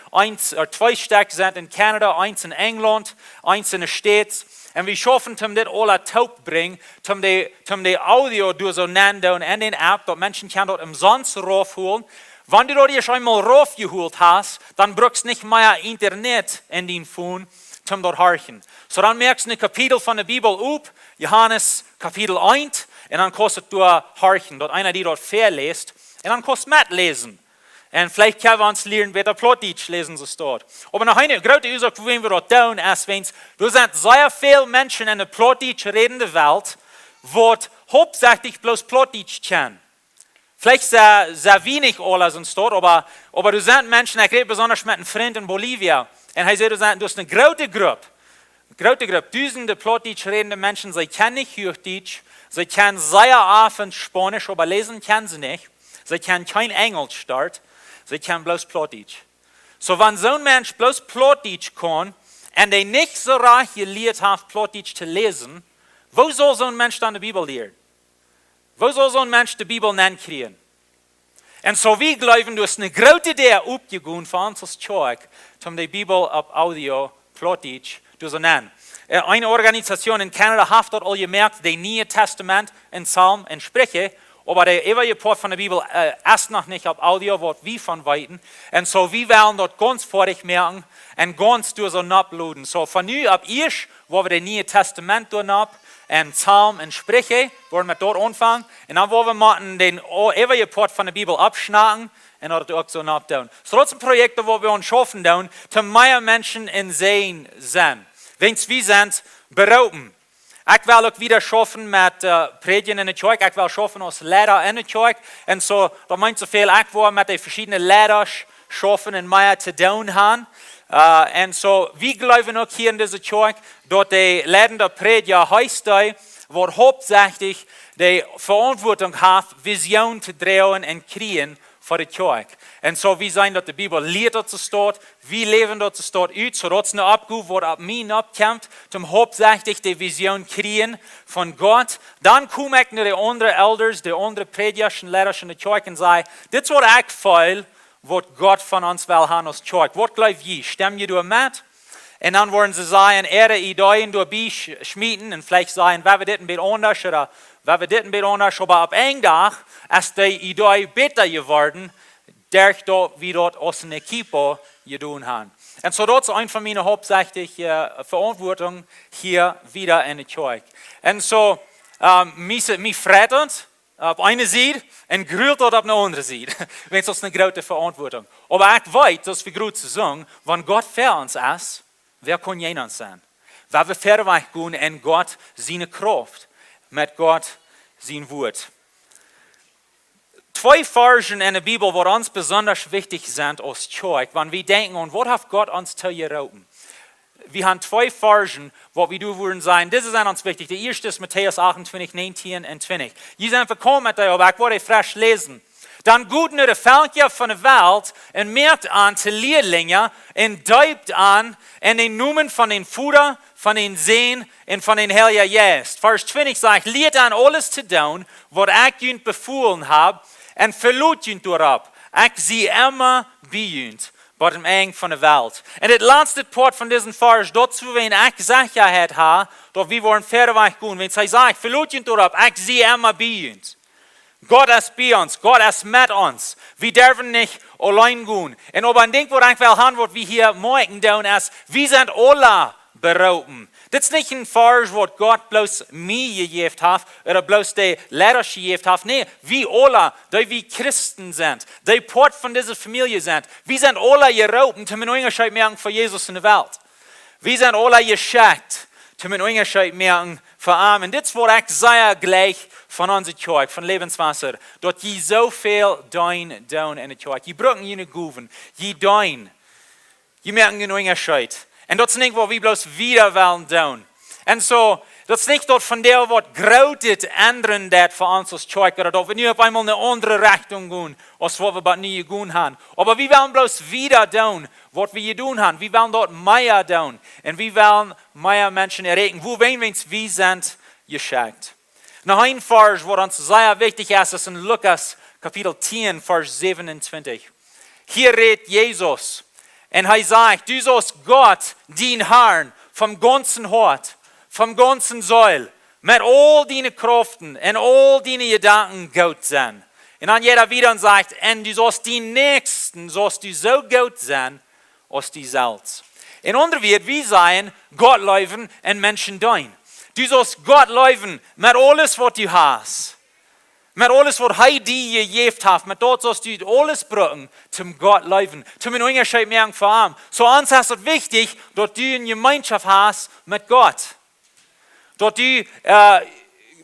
zwei Stück sind in Kanada, eins in England, eins in den States. Und wir schaffen, das alle taub bringen, die Audio durch so nennen und in den App, dass Menschen können dort umsonst raufholen. Wenn du dort einmal raufgeholt hast, dann brauchst du nicht mehr Internet in den Phone, dort horchen. So dann merkst du ein Kapitel von der Bibel up, Johannes Kapitel 1, und dann kannst du horchen, dort einer, die dort verliest, und dann kannst du mitlesen. Und vielleicht können wir uns lernen, wie der Plotdeutsch lesen sie dort. Aber noch eine große Ursache, wo wir dort tun, ist, wenn du sind sehr viele Menschen in der Plotdeutsch redende Welt, die hauptsächlich bloß Plotdeutsch kennen. Vielleicht sehr wenig alle sind dort, aber du sind Menschen, ich rede besonders mit einem Freund in Bolivien, und er sagt, du hast eine große Gruppe, Tausende Plotdeutsch redende Menschen, sie kennen nicht Hochdeutsch, sie kennen sehr offen Spanisch, aber lesen kennen sie nicht, sie kennen kein Englisch dort, sie kennen bloß Plotdeutsch. So, wenn so ein Mensch bloß Plotdeutsch kann, und er nicht so reich gelehrt hat, Plotdeutsch zu lesen, wo soll so ein Mensch dann die Bibel lernen? Wo soll so ein Mensch die Bibel nennen kriegen? Und so wie glauben, du hast eine große Idee aufgegangen für uns als Kirche, um die Bibel auf Audio, Plotdeutsch, zu nennen. Eine Organisation in Kanada hat dort all gemerkt, das Neue Testament in Psalm und Sprüche, aber der ewige Part von der Bibel ist noch nicht auf Audio, wird wie von Weitem. Und so wir wollen dort ganz fertig merken und ganz durch so uploaden. So von nun ab erst, wo wir das Neue Testament durch und Psalm und Sprüche, wollen wir dort anfangen. Und dann wollen wir den ewigen Part von der Bibel abschnacken und dort auch so abtun. So das ist ein Projekt, wo wir uns schaffen, dass mehr Menschen in Sehen sind. Wenn wir sind, berauben. Ich will auch wieder schaffen mit Predigen in der Kirche. Ich will schaffen als Lehrer in der Kirche. Und so, da meint so viel, ich will mit den verschiedenen Lehrern schaffen und mehr zu tun haben. Und so, wir glauben auch hier in dieser Kirche, dass die leitende Prediger heißt, wo hauptsächlich die Verantwortung hat, Vision zu drehen und kriegen für die Kirche. Und so, wir sehen, dass die Bibel lehrt dort steht, wir leben dort steht aus, so dass eine Abgabe, wo ab mir abkommt, zum hauptsächlich die Vision kriegen von Gott. Dann komme ich zu den anderen Elders, die anderen Prediger und Lehrer in der Kirche und sage, das ist was ich fühle, was Gott von uns will haben als Kirche. Was glaubt ihr? Stimmt ihr mit? Und dann wollen sie sagen, ihre Ideen durch schmieden und vielleicht sagen, wer wird das ein bisschen anders oder wer wird das ein bisschen anders, aber ab einem Tag ist die Idee besser geworden, durch das wir dort aus einer Equipe getan haben. Und so das ist eine von meinen hauptsächlichen Verantwortungen hier wieder in der Kirche. Und so, mich freut uns auf eine Seite und grüßt dort auf eine andere Seite. Das ist eine große Verantwortung. Aber ich weiß, dass wir gut zu sagen, wenn Gott für uns ist, wer kann jemand sein? Weil wir verweicht gehen in Gott seine Kraft, mit Gott sein Wort. Zwei Versen in der Bibel, die uns besonders wichtig sind als Kirche, wenn wir denken, und was hat Gott uns zu geraten? Wir haben zwei Versen, wo wir du würden sein, das ist uns wichtig. Der erste ist Matthäus 28, 19 und 20. Die sind verkommen mit der, aber ich wollte frisch lesen. Dann gut nur der Völker von der Welt und merkt an zu Lehrlinge und deubt an in den Namen von den Vater, von den Sehen und von den Heiligen Geist. Vers 20 sagt, lehrt an alles zu tun, was ich euch befohlen habe, und verlut euch darauf. Ich sie immer bei euch, bei dem Ende von der Welt. Und das letzte Part von diesem Vers, dazu, wenn ich Sicherheit habe, dass wir wollen Fährweg gehen, wenn sie sagt, verlut euch darauf, ich sie immer bei euch. Gott ist bei uns, Gott ist mit uns. Wir dürfen nicht allein gehen. Und ob ein Ding, wo ich will haben, was wir hier morgen tun, ist, wir sind alle berauben. Das ist nicht ein Vers, wo Gott bloß mir gegeben hat, oder bloß die Lehrer gegeben hat. Nein, wir alle, die wir Christen sind, die Part von dieser Familie sind, wir sind alle geraubt, um einen Unterschied merken für Jesus in der Welt. Wir sind alle geschickt, um einen Unterschied merken verarmen. Das war ich sehr gleich von unserer Kirche, von Lebenswasser. Dort je so viel dein down in der Kirche. Je brücken je Guven, je dein. Je merken einen Unterschied. Und das ist nicht, wo wir bloß wieder wollen down. Und so, das ist nicht dort von der, was grautet ändern das für uns als Kirche, oder dass wir nur auf einmal eine andere Richtung gehen, als was wir bei nie gehen haben. Aber wir wollen bloß wieder down, was wir tun haben. Wir wollen dort mehr down. Und wir wollen mehr Menschen erreichen. Wo wir sind geschickt. Noch ein Vers, was uns sehr wichtig ist, ist in Lukas Kapitel 10, Vers 27. Hier redet Jesus. Und er sagt, du sollst Gott, den Herrn, vom ganzen Hort, vom ganzen Seil, mit all deinen Kräften und all deinen Gedanken gut sein. Und dann jeder wieder und sagt, und du sollst die Nächsten, sollst du so gut sein, als die selbst. In anderen Worten, wir sagen, Gott lieben und Menschen dienen. Du sollst Gott lieben mit alles, was du hast. Mit alles, was er dir gegeben hat. Mit dort sollst du alles brauchen, zum Gott lieben. Zum einen Unterschied merken von ihm. So uns ist es wichtig, dass du eine Gemeinschaft hast mit Gott. Dass du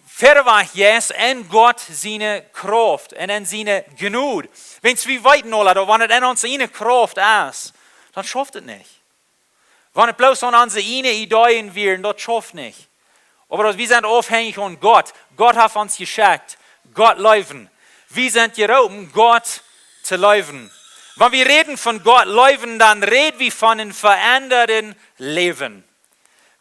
verwacht hast in Gott seine Kraft und in seine Genug. Wenn es wie weit noch, oder wenn es in uns seine Kraft ist, dann schafft es nicht. Wenn es bloß an unsere Ideen wären, das schafft nicht. Aber wir sind abhängig von Gott. Gott hat uns geschickt. Gott lieben. Wir sind gerufen, Gott zu lieben. Wenn wir reden von Gott lieben, dann reden wir von einem veränderten Leben.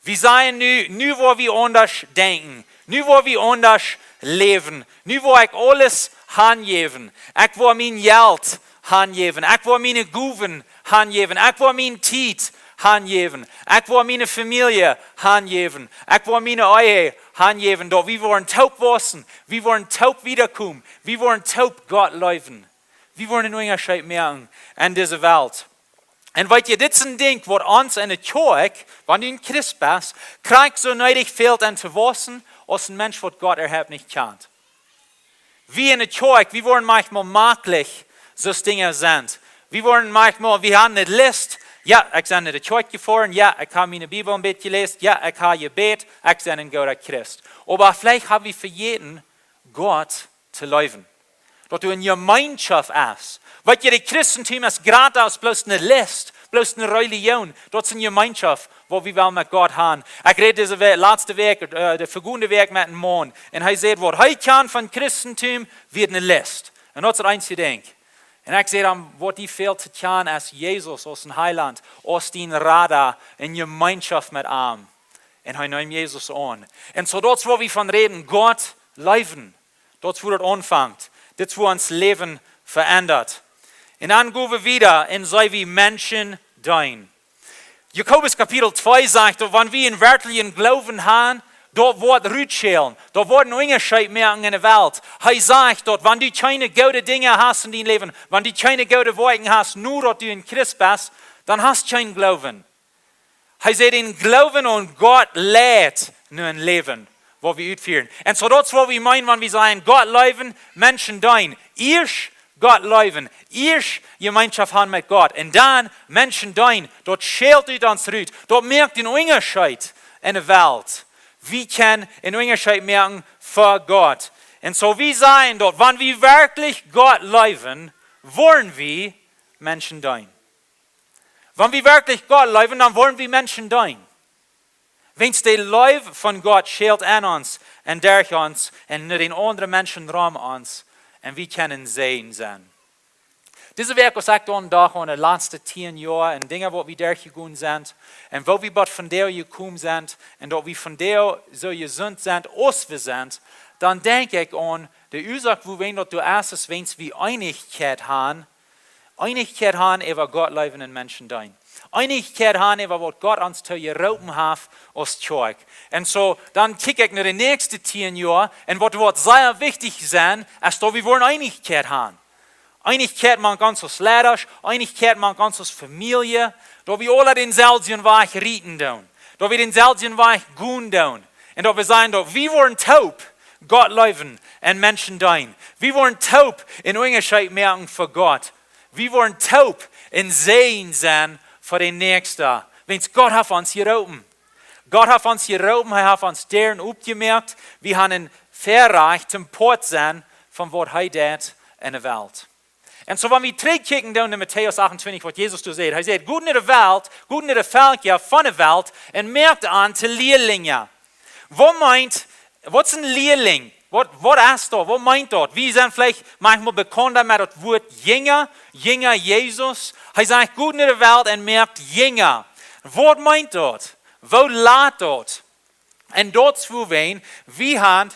Wir sagen nu wo wir anders denken, nu wo wir anders leben, nu wo ich alles hangeben, ich wo mein Geld hangeben, ich wo meine Guven hangeben, ich wo mein Zeit hangeben, ich wo meine Familie hangeben, ich wo meine Ehe hangeben, doch wir wollen taub wassen, wir wollen taub wiederkommen, wir wollen taub Gott lieben. Wir wollen einen Unterschied merken in dieser Welt. Und weil ihr das Ding, was uns in der Kirche, wenn du ein Christ bist, kriegt so nötig fehlt an zu wissen, als ein Mensch, was Gott überhaupt nicht kennt. Wir in der Kirche, wir wollen manchmal maklich, so Dinge sind. Wir wollen manchmal, wir haben eine Liste, ja, ich bin in der Kirche gefahren, ja, ich habe meine Bibel ein bisschen gelesen, ja, ich habe gebet, ich bin ein guter Christ. Aber vielleicht haben wir für jeden Gott zu lieben. Dass du in Gemeinschaft bist. Weil ihr das Christentum ist gerade aus bloß eine List, bloß eine Religion. Das ist eine Gemeinschaft, wo wir mit Gott haben. Ich rede diese letzte Weg, der vergangene Weg mit dem Mann. Und er sagt, was er kann von Christentum, wird eine List. Und das ist das einzige Ding. Und ich sehe, was die fehlt zu tun, ist Jesus aus dem Heiland, aus dem Radar, in Gemeinschaft mit ihm. Und er nimmt Jesus an. Und so das, wo wir von reden, Gott lieben. Das, wo das anfängt. Das, wo uns Leben verändert. Und dann gehen wir wieder und sei wie Menschen dienen. Jakobus Kapitel 2 sagt, wenn wir einen wirklichen Glauben haben, dort wird Rückschälen, dort wird ein Unterschied mehr in der Welt. Er sagt dort, wenn du keine guten Dinge hast in deinem Leben, wenn du keine guten Worte hast, nur dass du ein Christ bist, dann hast du keinen Glauben. Er sagt, den Glauben an Gott lädt nur ein Leben, wo wir ausführen. Und so das, was wir meinen, wenn wir sagen, Gott lieben, Menschen dienen. Erst Gott lieben, erst Gemeinschaft haben mit Gott. Und dann Menschen dienen, dort schält uns raus. Dort merkt den Unterschied in der Welt. Wir können einen Unterschied merken für Gott. Und so wir sagen dort, wenn wir wirklich Gott lieben, wollen wir Menschen dienen. Wenn wir wirklich Gott lieben, dann wollen wir Menschen dienen. Wenn es der Liebe von Gott schält an uns und durch uns und nur den anderen Menschen Raum uns und wir können sehen sein. Diese Werk, was ich dann durch in den letzten 10 Jahren und Dinge, wo wir durchgegangen sind und wo wir von der gekommen sind und dass wir von der so gesund sind, als wir sind, dann denke ich an die Ursache, wo wir dort erstens, wenn wir Einigkeit haben über Gott liebenden Menschen dienen. Einigkeit haben über was Gott uns zu gerufen hat als Kirche. Und so, dann kicke ich nach den nächsten 10 Jahren und was wird sehr wichtig sein, ist, dass wir wollen Einigkeit haben. Einigkeit man ganz als Lehrer, Einigkeit man ganz als Familie, dass wir alle denselben Weg reiten tun, dass wir denselben Weg gehen tun. Und dass wir sagen, dass wir wollen taub Gott lieben und Menschen dienen. Wir wollen taub in Unterschied merken für Gott. Wir wollen taub in Sehen sein für den Nächsten. Wenn Gott hat uns gerufen. Gott hat uns geroben, er hat uns deren aufgemerkt, wir haben ein verreicht zum Port sein, von was er tut in der Welt. Und so, wenn wir zurückkicken in Matthäus 28, was Jesus sagt, er sagt, gut in der Welt, gut in der Völker von der Welt, und merkt an zu Lehrlinge. Was ist ein Lehrling? Was ist das? Was meint das? Wir sind vielleicht manchmal bekannt mit das Wort Jünger Jesus. Er sagt, gut in der Welt und merkt Jünger. Was meint das? Wo lädt das? Und dazu wen, wir haben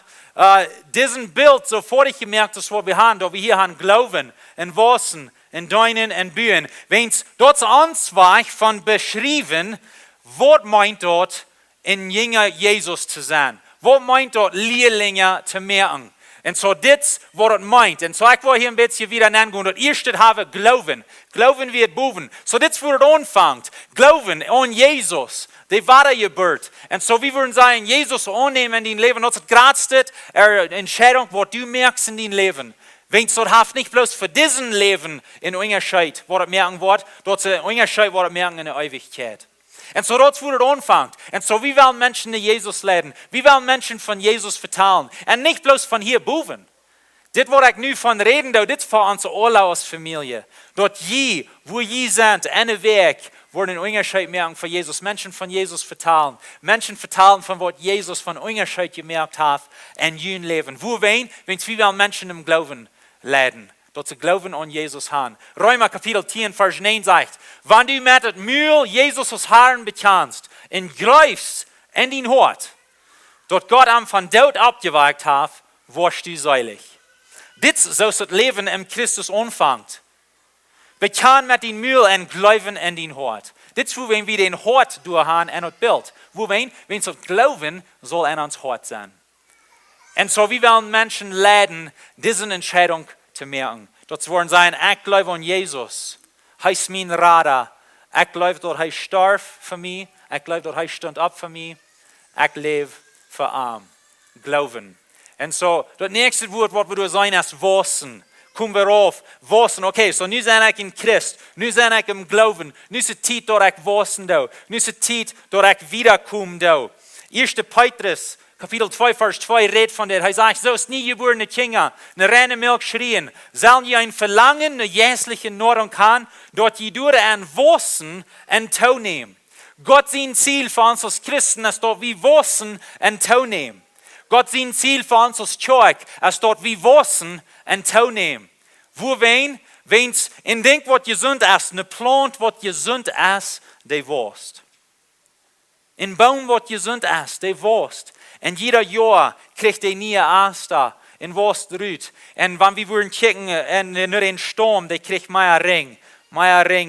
diesen Bild sofort gemerkt, dass wir haben, dass wir hier haben Glauben und Wissen und Deinen und Bühnen. Wenn es dort anzweigt von beschrieben, was meint dort in Jünger Jesus zu sein? Was meint dort Lehrlinge zu merken? Und so das, was das meint. Und so ich will hier ein bisschen wieder nennen, das erste habe Glauben. Glauben wird boven. So das, wo das anfängt. Glauben an Jesus. Die Wiedergeburt. Und so wie würden sagen, Jesus annehmen in dein Leben. Das ist die größte Entscheidung, was du merkst in dein Leben. Wenn es das nicht bloß für diesen Leben in Unterschied, was das merken wird, das ist ein Unterschied, was das merken in der Ewigkeit. Und so dort, wo das anfängt. Und so wie wollen Menschen Jesus leiden? Wie wollen Menschen von Jesus vertellen? Und nicht bloß von hier boven. Das, was ich nu von reden, das ist für uns alle als Familie. Dort wo sind, eine Weg, wo einen Unterschied merken von Jesus. Menschen von Jesus vertellen. Menschen vertellen von was Jesus von Unterschied gemerkt hat in ihrem Leben. Wo wen? Wenn es wie wollen Menschen im Glauben leiden. Dort sie Glauben an Jesus haben. Römer Kapitel 10, Vers 9 sagt, wenn du mit dem Mühl Jesus als Herrn bekennst und greifst in den Hort, dort Gott am von Tod abgewagt hat, wirst du seilig. Das so das Leben im Christus anfängt. Bekannt mit den Mühl und Glauben in den Hort. Das wo wenn wir den Hort durchhaben in das Bild. Wo wenn es Glauben soll in uns Hort sein. Und so wie wollen Menschen leiden, diese Entscheidung zu merken. Dort wollen sein, ich glaube an Jesus. Er ist mein Radar. Ich glaube, dass er starb für mich. Ich glaube, dass er stand ab für mich. Ich lebe für ihn. Glauben. Und so, das nächste Wort, was wir sein, ist Wissen. Kommen wir auf, Wissen. Okay, so nu sind ich in Christ. Nu sind ich im Glauben. Nu ist es Zeit, dass ich wissen da. Nu ist es Zeit, dass ich wiederkomme da. 1. Petrus Kapitel 2, Vers 2 redet von der. Er sagt, so ist nie geborene Kinder, eine reine Milch schrien. Sollen ihr ein Verlangen, eine jährliche Nahrung haben, dort je durch ein Wissen und Tau nehmen. Gott sein Ziel für uns als Christen ist dort wie Wissen und Tau nehmen. Gott sein Ziel für uns als Kirche ist dort wie Wissen und Tau nehmen. Wo wenn es in Denk, was gesund ist, eine Plant, was gesund ist, die Wurst. Ein Baum, was gesund ist, die Wurst. Und jeder Jahr kriegt er nie Aster in Wurst rüt. Und wenn wir würden kicken nur den Sturm, der kriegt mehr Ring,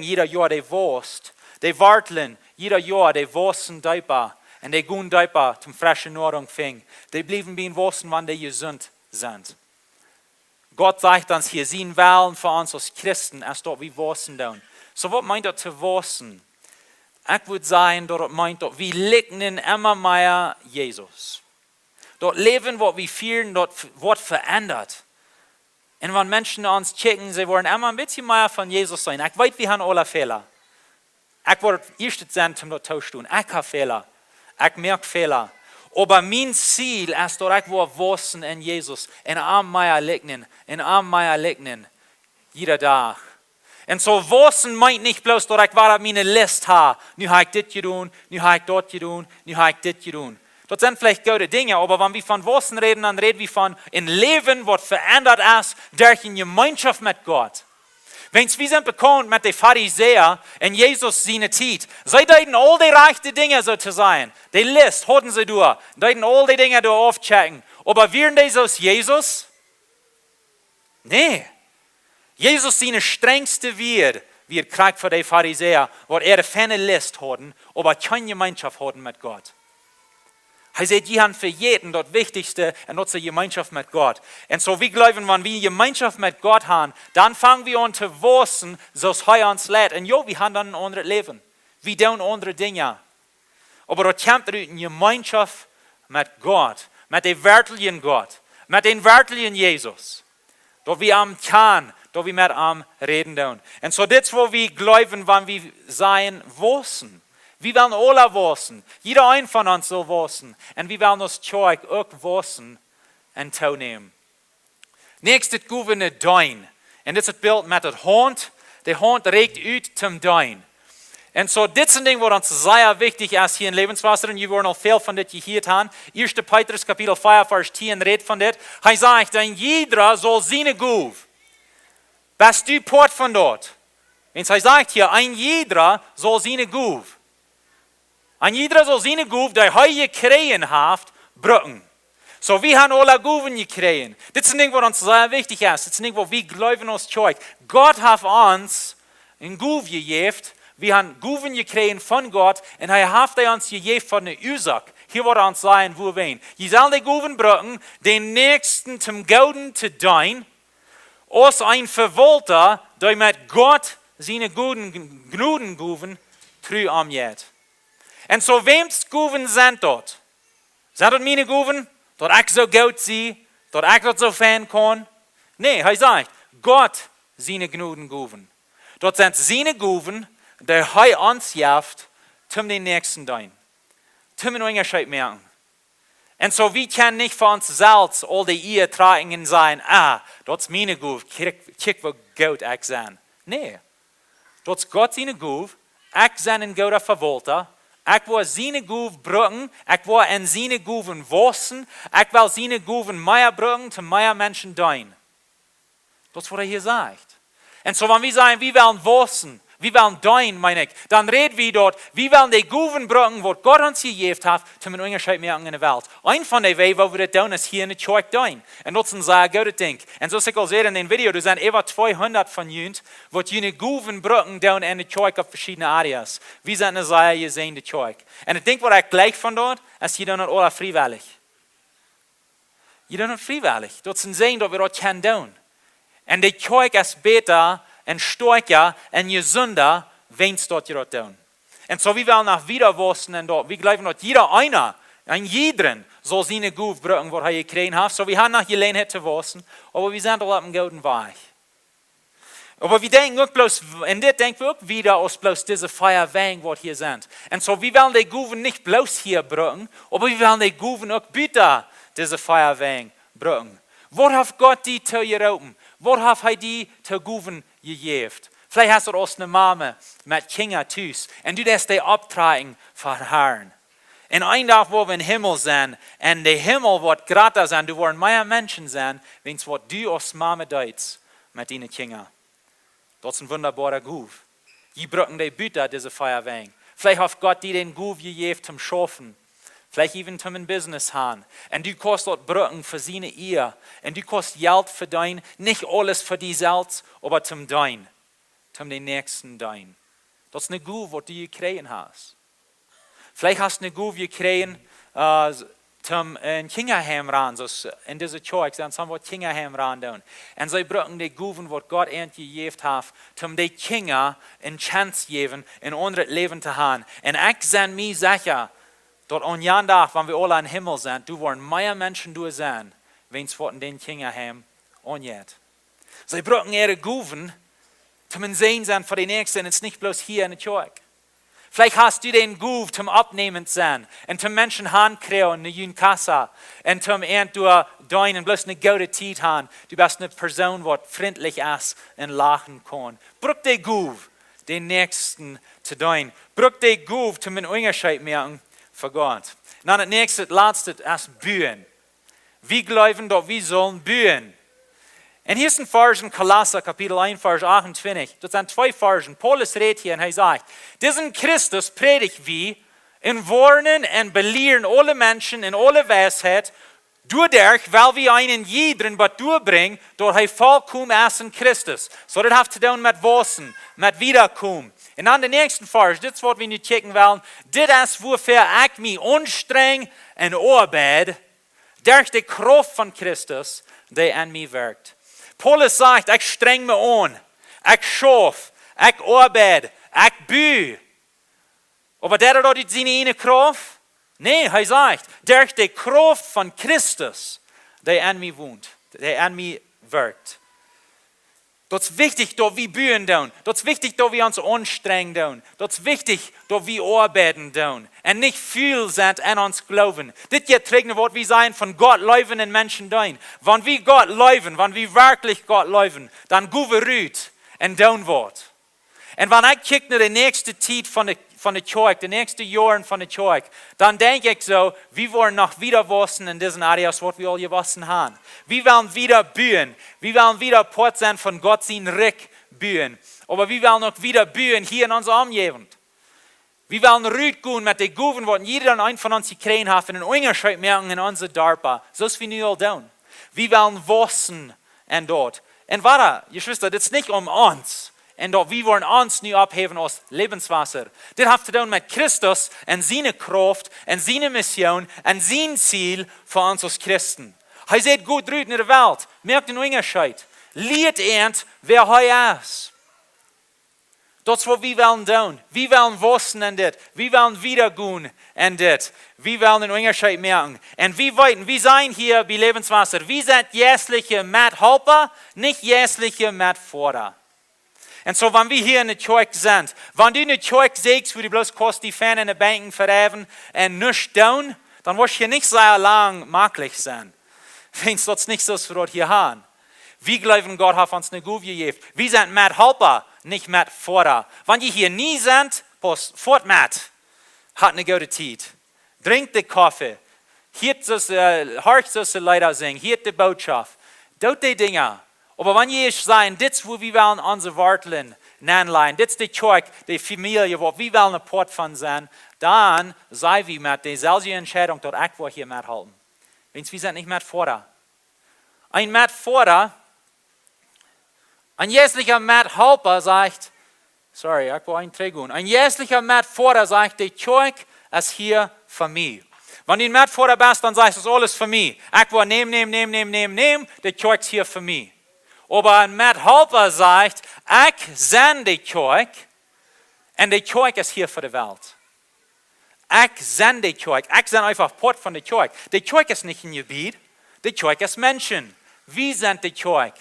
jeder Jahr die Wurst. Die warteln, jeder Jahr die Wursten Deiper. Und die guten Deiper zum frischen Nahrung fing. Die blieben wie in Wursten, wenn die gesund sind. Gott sagt uns hier, sein Wahlen für uns als Christen, als dort wie Wursten tun. So was meint er zu Wursten? Ich würde sagen, dort meint er, wir liegen immer mehr Jesus. Dort leben, was wir fühlen, dort wird verändert. Und wenn Menschen uns checken, sie wollen immer ein bisschen mehr von Jesus sein. Ich weiß, wir haben alle Fehler. Ich wollte erst sein, um das zu tun. Ich habe Fehler. Ich merke Fehler. Aber mein Ziel ist, dass ich wissen in Jesus, in einem mehr liegen, jeder Tag. Und so wissen meint nicht bloß, dass ich meine Liste habe. Nu habe ich das getan, nu habe ich dort getan, nu habe ich das getan. Das sind vielleicht gute Dinge, aber wenn wir von Wissen reden, dann reden wir von ein Leben, das verändert ist durch eine Gemeinschaft mit Gott. Wenn wir sind bekannt mit den Pharisäern in Jesus seine Zeit, sie deuten all die rechten Dinge so zu sein. Die Liste hatten sie durch, deuten all die Dinge durch aufchecken. Aber wären die so Jesus? Nee. Jesus seine strengste wird kriegt für die Pharisäer, wo er eine Liste hatten, aber keine Gemeinschaft hatten mit Gott. Er sagt, die haben für jeden das Wichtigste und das ist die Gemeinschaft mit Gott. Und so wir glauben, wenn wir Gemeinschaft mit Gott haben, dann fangen wir an zu wissen, so es uns leid. Und ja, wir haben dann ein anderes Leben. Wir tun andere Dinge. Aber das kommt durch eine Gemeinschaft mit Gott, mit dem wirklichen Gott, mit dem wirklichen Jesus. Dort wir am kann, dort wir mit am reden tun. Und so das, wo wir glauben, wenn wir sein wissen. Wir wollen alle wissen. Jeder ein von uns soll wissen. Und wir wollen das Zeug auch wissen und teilnehmen. Nächstes Gouverne Dein. Und das ist das Bild mit dem Hund. Der Hund regt uit zum Dein. Und so, das ist ein Ding, was uns sehr wichtig ist hier in Lebenswasser. Und wir wollen noch viel von das gehört haben. 1. Petrus Kapitel 4, Vers 10 redet von das. Er sagt, denn jeder soll seine Guv. Bist du Port von dort? Und er sagt hier, ein jeder soll seine Guv. Ein jeder soll seine Guv, der er gekriegt hat, brücken. So, wir haben alle Guven gekriegt. Das ist ein Ding, was uns sehr wichtig ist. Das ist ein Ding, wo wir glauben uns Zeug. Gott hat uns ein Guv gegeben. Wir haben Guven gekriegt von Gott und er hat uns gegeben von der Ursache. Hier wird uns sagen, wo wir wollen. Je soll die Guven brücken, den Nächsten zum Gauden zu dienen, als ein Verwalter, der mit Gott seine guten Guven treu angeht. Und so, wem's Guven sind dort? Sind das meine Guven? Dat ik zo goed zie, dat ik dat zo fan kan. Nee, hij zegt, Gott seine Gnuden geven. Dat zijn seine Guven, die hij ons geeft, zum den nächsten dein. Zum een Unterschied merken. Und so, wir können nicht für uns selbst all die Ehe tragen und sagen, das ist meine Guve, kijk wie gut ich sein. Nee, das ist Gott seine Guve, ich bin ein guter Verwalter. Ich will seine Guven brücken, ich will in seine Guven wachsen, ich will seine Guven mehr brücken, zu mehr Menschen dienen. Das ist, was hier sagt. Und so, wenn wir sagen, wir wollen wachsen, wir wollen dienen, meine ich, dann reden wir dort, wir wollen die Guven brücken, was Gott uns gegeben hat, zu einem Unterschied merken in der Welt. Ein von den Wegen, wo wir das tun, ist hier in der Kirche dienen. Und das ist ein sehr gutes Ding. Und so ich auch sehe in dem Video, da sind über 200 von uns, die eine Guven brücken in der Kirche auf verschiedene Areas. Wir sind eine sehr gesehene Kirche. Und ich denke, was ich gleich von dort, ist, ihr tun das alle freiwillig. Ihr tun das freiwillig. Das ist ein Sehen, dass wir das tun können. Und die Kirche ist besser, en stärker en gesünder, wenn es dort dort tun. Und so wie wir nach wieder wussten und dort, wir glauben dort jeder einer, ein jeden soll seine Guve brücken, was er gekriegt hat. So wir haben nach Gelegenheit zu wissen, aber wir sind auf einem guten Weg. Aber wir denken auch bloß, und das denken wir auch wieder aus bloß diese Feierwegen, was hier sind. Und so wir wollen die Guven nicht bloß hier brücken, aber wir wollen die Guven auch bitte diese Feierwegen brücken. Was hat Gott die zu gerauben? Was hat er die zu Guven gegeben? Vielleicht hast du aus einer Mama mit Kindern tust und du lässt die abtragen von Herrn. Und ein Tag, wo wir im Himmel sind, und der Himmel wird gratis sein, du wirst mehr Menschen sein, wenn es was du als Mama deitst mit deinen Kindern. Das ist ein wunderbarer Guf. Die brücken die Büter, diese Feuerwehr. Vielleicht hat Gott dir den Guf gegeben zum Schaffen. Vielleicht even zum ein Business haben. Und du kannst dort brücken für seine Ehe. Und du kannst Geld für dein, nicht alles für dich selbst, aber zum dein. Zum den nächsten dein. Das ist eine Guf, die du gekriegt hast. Vielleicht hast du eine Guf gekriegt, zum ein Kinderheim ran. So in dieser Kirche sind somit Kinderheim ran tun. Und sie brücken die Guven, was Gott ihnen gegeben hat, um die Kinder eine Chance geben, in unser Leben zu haben. Und ich bin mir sicher, dort an jeden Tag, wenn wir alle im Himmel sind, du wirst mehr Menschen du sein, wenn es in den Kinderheim angeht. Sie brauchen ihre Guven, zum Sehen sein für die Nächsten, und es ist nicht bloß hier in der Kirche. Vielleicht hast du den Guv zum Abnehmen sein, und zum Menschen handkriegen, eine jüngere Kasse, und zum du deinen bloß eine gute Zeit haben. Du bist eine Person, die freundlich ist und lachen kann. Brauch den Guv, den Nächsten zu deinen. Brauch den Guv, zum einen Unterschied merken, für Gott. Dann das nächste, letzte ist Bühen. Wir glauben, dass wir sollen bühen. Und hier ist ein Vers in Kolosser, Kapitel 1, Vers 28. Das sind 2 Versen. Paulus redet hier und er sagt, diesen Christus predigt wir in warnen und belehren alle Menschen in alle Weisheit, dadurch, weil wir einen jeden durchbringen, durch ein vollkommen ist in Christus. So das hat zu tun mit Wissen, mit Wiederkommen. Und an den nächsten Vers, das was wir nicht checken wollen, das ist, wofür ich mich anstrenge und arbeite, durch die Kraft von Christus, die an mir wirkt. Paulus sagt, ich streng mich an, ich schaffe, ich arbeite, ich bühe. Aber der hat nicht seine eine Kraft? Nein, er sagt, durch die Kraft von Christus, die an mir wohnt, die an mir wirkt. Dat is wichtig dat we buren doen. Dat is wichtig dat we ons anstrengen doen. Dat is wichtig dat we arbeiten doen. En niet veel zijn aan ons geloven. Dit jaar trägt wat we zijn van Gott leven en Menschen doen. Wanneer we Gott leven, wanneer we werkelijk Gott leven, dan gaan we uit en doen wat. En wanneer ik kijk naar de nächste tijd van de kerk, de nächste jaren van de kerk, dan denk ik zo, we worden nog wieder wassen in diesen areas, wat we al gewassen haben. We willen wieder bühen. We willen wieder Port sein von Gott sein Reich bühen. Aber we willen auch wieder bühen hier in unserer Umgebung. We willen uitgaan met de goven wat jeder en een van ons gekregen heeft en een onderscheid merken in onze dorpen. Zoals we nu al doen. We willen wassen en dort. En wat, geschwister, dit is niet om ons. En dat we worden ons nu opheven als levenswasser. Dit heeft te doen met Christus en zijn kracht en zijn mission en zijn ziel voor ons als christen. Hij zegt goed uit naar de wereld. Merkt een onderscheid. Leert eind wer hij is. Dat is wat we willen doen. We willen wassen en dit. We willen wiedergaan en dit. We willen een onderscheid merken. En we weten, we zijn hier bij levenswasser. We zijn jäsliche met helper, niet jäsliche met vorder. En zo, wanneer we hier in de kerk zijn, wanneer du in de kerk zegt, wo du bloß kost die Fan in de banken verheven en nichts doen, dan was je niet zo lang makkelijk zijn. Wens dat is niet zoals we dat hier hebben. We geloven, Gott heeft ons een goede gegeven. We zijn met helper, niet met vorder. Wanneer je hier niet bent, pas voort met. Had een goede tijd. Drink de koffie. Hoort zoals de leider zingen. Hier de boodschap. Doet die dingen. Aber wanneer je zijn, dit is hoe we willen onze wortelen aanleggen. Dit is de kerk, de familie, waar we willen een part van zijn. Dan zijn we met dezelfde entscheidung dat ik wil hier met houden. Wens we zijn niet met vorder. Een met vorder, een jäslicher met helper zegt, sorry, ik wil een terugdoen. Een jäslicher met vorder zegt, de kerk is hier voor mij. Wanneer je met vorder bent, dan zegt het alles voor mij. Ik wil neem, de kerk is hier voor mij. Aber ein Mithelfer sagt, ich bin die Kerk und die Kerk ist hier für die Welt. Ich bin die Kerk. Ich bin einfach Part von der Kerk. Die Kerk ist nicht ein Gebiet, die Kerk ist Menschen. Wir sind die Kerk.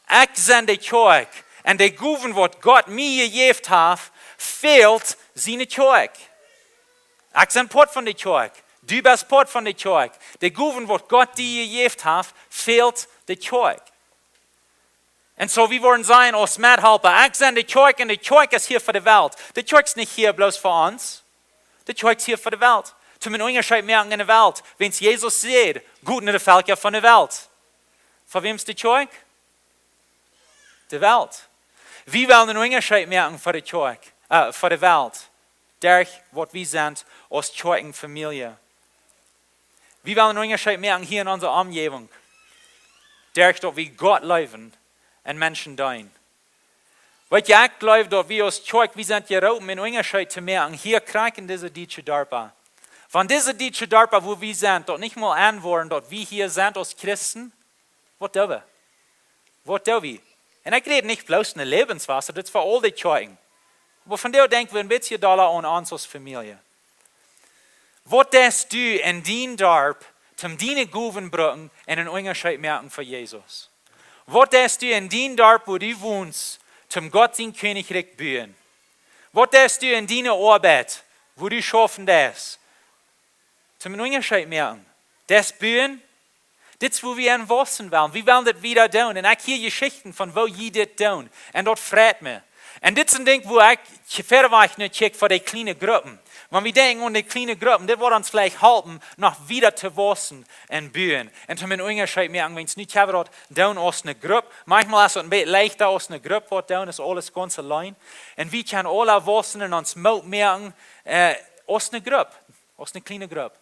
Ich bin die Kerk. Und die Goven, was Gott mir gegeben hat, fehlt seine Kerk. Ich bin Part von der Kerk. Du bist Part von der Kerk. Die Goven, was Gott dir gegeben hat, fehlt die Kerk. Und so, wir wollen sein als Mithelfer. Ich bin die Kerk und die Kerk ist hier für die Welt. Die Kerk ist nicht hier bloß für uns. Die Kerk ist hier für die Welt. Zum einen Unterschied merken in der Welt. Wenn es Jesus sieht, gut in der Völker von der Welt. Für wem ist die Kerk? Die Welt. Wir wollen einen Unterschied merken für die Kerk, für die Welt. Durch was wir sind als Kerkenfamilie. Wir wollen einen Unterschied merken hier in unserer Umgebung. Durch dass wir Gott leben. En Menschen dienen. Wat je, ik geloof dat we als kerk, we zijn geroepen in onderscheid te merken, hier krijgen deze deutsche dorpen. Van deze deutsche dorpen, wo we zijn, dat niet mal aanwoorden dat we hier zijn als Christen, wat doen we? Wat doen we? En ik rede niet bloos naar levenswasser, dat is voor al die kerken. Maar van daar denken we een beetje dollar aan ons als familie. Wat denkst du in die dorp, om die goven brengen en een onderscheid merken voor Jezus? Wat denkst du in die dorp, wo du wohnst, zum Gott sein Königreich bühen? Was denkst du in deiner Arbeit, wo du schaffen das? Zum Unterschied merken. Das bühen, das ist, wo wir anwachsen wollen. Wir wollen das wieder tun. Und ich hier Geschichten von, wo je das tun. Und das freut mich. Und das ist ein Ding, wo ich verweich nicht check für die kleinen Gruppen. Wenn wir denken an die kleinen Gruppen, das wird uns vielleicht helfen, noch wieder zu wachsen und bühen. Und zum Unterschied merken, wenn es nicht wird, down aus einer Gruppe. Manchmal ist es ein bisschen leichter aus einer Gruppe, was down ist alles ganz allein. Und wir können alle wachsen und uns Mut merken, aus einer Gruppe, aus einer kleinen Gruppe.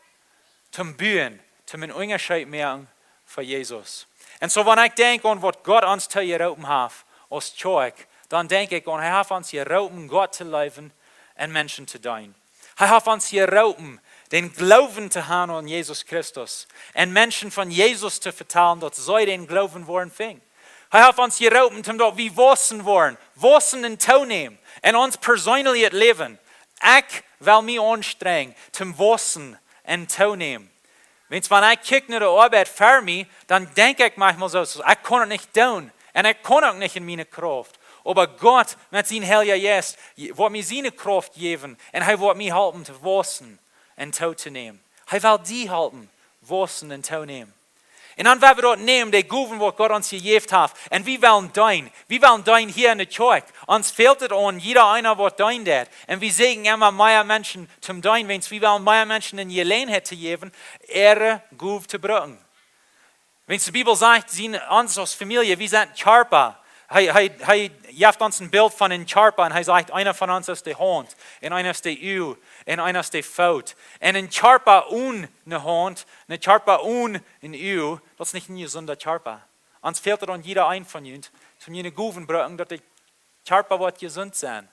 Zum bühen, zum Unterschied merken für Jesus. Und so, wenn ich denke an, was Gott uns zu geroepen hat, als Kerk, dann denke ich an, er hat uns geroepen, Gott zu leben und Menschen zu dienen. Er hat uns geroepen, den Glauben zu haben an Jesus Christus und Menschen von Jesus zu vertellen, dass sie den Glauben wollen fing. Er hat uns geroepen, dass wir wachsen wollen, wachsen in Tau nehmen und uns persönlich leben. Ich will mich anstrengen, zum wachsen in Tau nehmen. Wenn ich kicke nach der Arbeit für mich, dann denke ich manchmal so, ich kann es nicht tun En ik kon ook niet in mijn kracht. Aber Gott met zijn Heilige Geest wordt mij zijn kracht geven. En hij wordt mij helpen te wassen en touw te nemen. Hij wil die helpen, wassen en touw nemen. En dan willen we dat nemen, die goven wat Gott ons gegeven heeft. En wie willen dein? Wie willen dein hier in de kerk? Ons fehlt het aan, jeder einer wat dein deed. En we zeggen immer mehr Menschen zum dein, wens we willen mehr Menschen in Gelegenheit te geven, ihre Gove te brengen. Wens de Bibel zegt, zien ons als familie, we zijn Charpa. Hij geeft ons een beeld van een Charpa en hij zegt, einer van ons is de hond, en einer is de uw, en einer is de fout. En een Charpa un een hond, een Charpa un een uw, dat is niet een gezonde Charpa. Ons fehlt het aan jeder een van jullie, om jullie goven brengen, dat de Charpa wordt gezond zijn.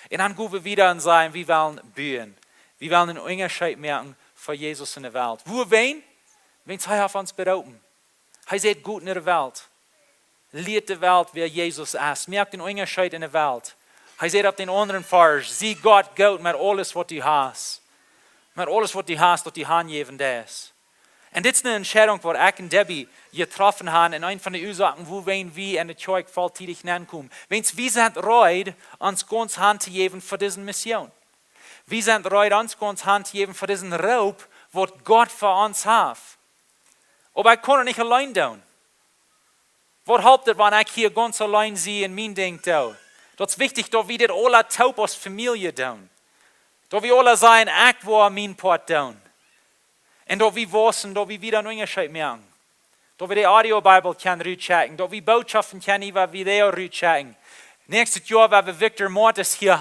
En dan gaan we wieder en zeggen, we willen bouwen. We willen een onderscheid merken voor Jezus in de wereld. Wo wen? Wens hij heeft ons beroepen. Hij zegt goed naar de wereld. Leert de wereld wie Jezus is. Merkt een onderscheid in de wereld. Hij zegt op den anderen vers, zie Gott goed met alles wat u haast. Met alles wat u haast, dat u aangeven is. En dit is een entscheiding waar ik en Debbie getroffen hebben. En een van de ursachen, wo wen wie in de kerk volltijdig aankomen. Wens wie zijn bereid, ons ganz hand te geven voor deze mission. Wie zijn bereid, ons ganz hand te geven voor deze roep, wat Gott voor ons heeft. Aber ik kon het niet alleen doen. Wat helpt het, wanneer ik hier ganz allein zie en mijn ding doe? Dat is wichtig, dat we dit alle taub als familie doen. Dat we alle zijn, ik wil mijn part doen. En dat we wissen, dat we wieder een onderscheid merken. Dat we de audiobibel kunnen uitchecken. Dat we boodschappen kunnen über video uitchecken. Nächstes Jahr werden we Victor Mortis hier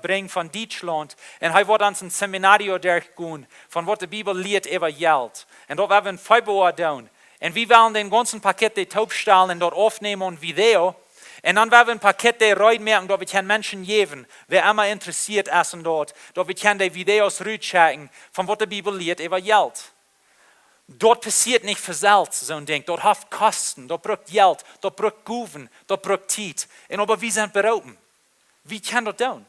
brengen van Duitsland. En hij wordt ons een seminario durchgaan van wat de Bibel leert over geld. En dat werden we in Februar doen. En we willen den ganzen Paket de taubstellen en dat opnemen en video. En dan werden we een pakket de uitmerken dat we kunnen mensen geven, wer immer interessiert is en dat we kunnen de video's uitchecken van wat de Bibel leert over geld. Dat passiert niet vanzelf, zo'n ding. Dat heeft kosten, dat brukt geld, dat brukt goven, dat brukt tijd. En aber we zijn beroepen. Wie kan dat doen?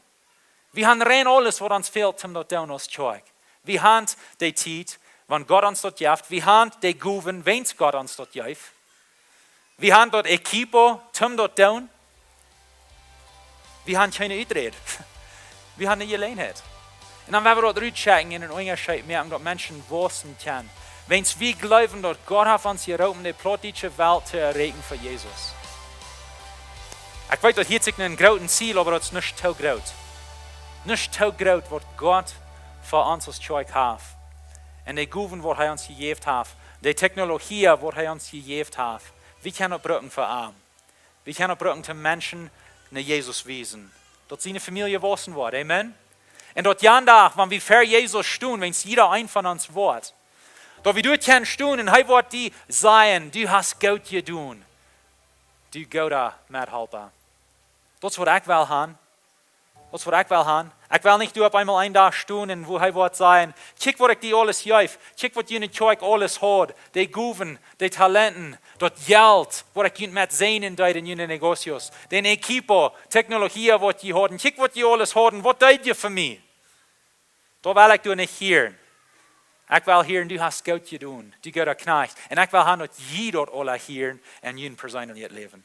We hebben rein alles wat ons fehlt om dat doen als kerk. We hebben de tijd, wanneer Gott ons dat geeft. We hebben de goven, wens Gott ons dat geeft. We hebben dat equipo, om dat doen. We hebben geen uitreden. We hebben een gelegenheid. En dan willen we dat uitchecken in een onderscheid merken dat mensen wissen kunnen. Wens we geloven dat Gott heeft ons geroepen de plottische wereld te erreichen voor Jezus. Ik weet dat hier een groot ziel, maar dat is niet te groot. Niet te groot wat Gott voor ons als kerk heeft. En de goven wat hij ons gegeven heeft. De technologie wat hij ons gegeven heeft. We kunnen opbrukken voor arm. We kunnen opbrukken te mensen naar Jezus wezen. Dat zijn familie wassen wordt. Amen. En dat jandag, wanneer we voor Jezus staan, wens jeder een van ons wordt. Dat we dort kunnen staan en hij wordt die zeggen, du hast goed gedaan. Du goede medhelper. Dat is wat ik wil gaan. Dat is wat ik wil gaan. Ik wil niet op eenmaal een dag staan en wo hij wordt zeggen, kijk wat ik die alles geef. Kijk wat je in de kerk alles hoort. Die goven, die talenten, dat geld, wat ik met zijn in jullie negocios. De equipo, technologie wat je hoort. Kijk wat je alles hoort en wat deed je voor mij. Dat wil ik niet hier. Ik wil hier en du hast goed gedaan. Du goede knecht. En ik wil gaan dat je dat alle hier en je persoonlijk leven.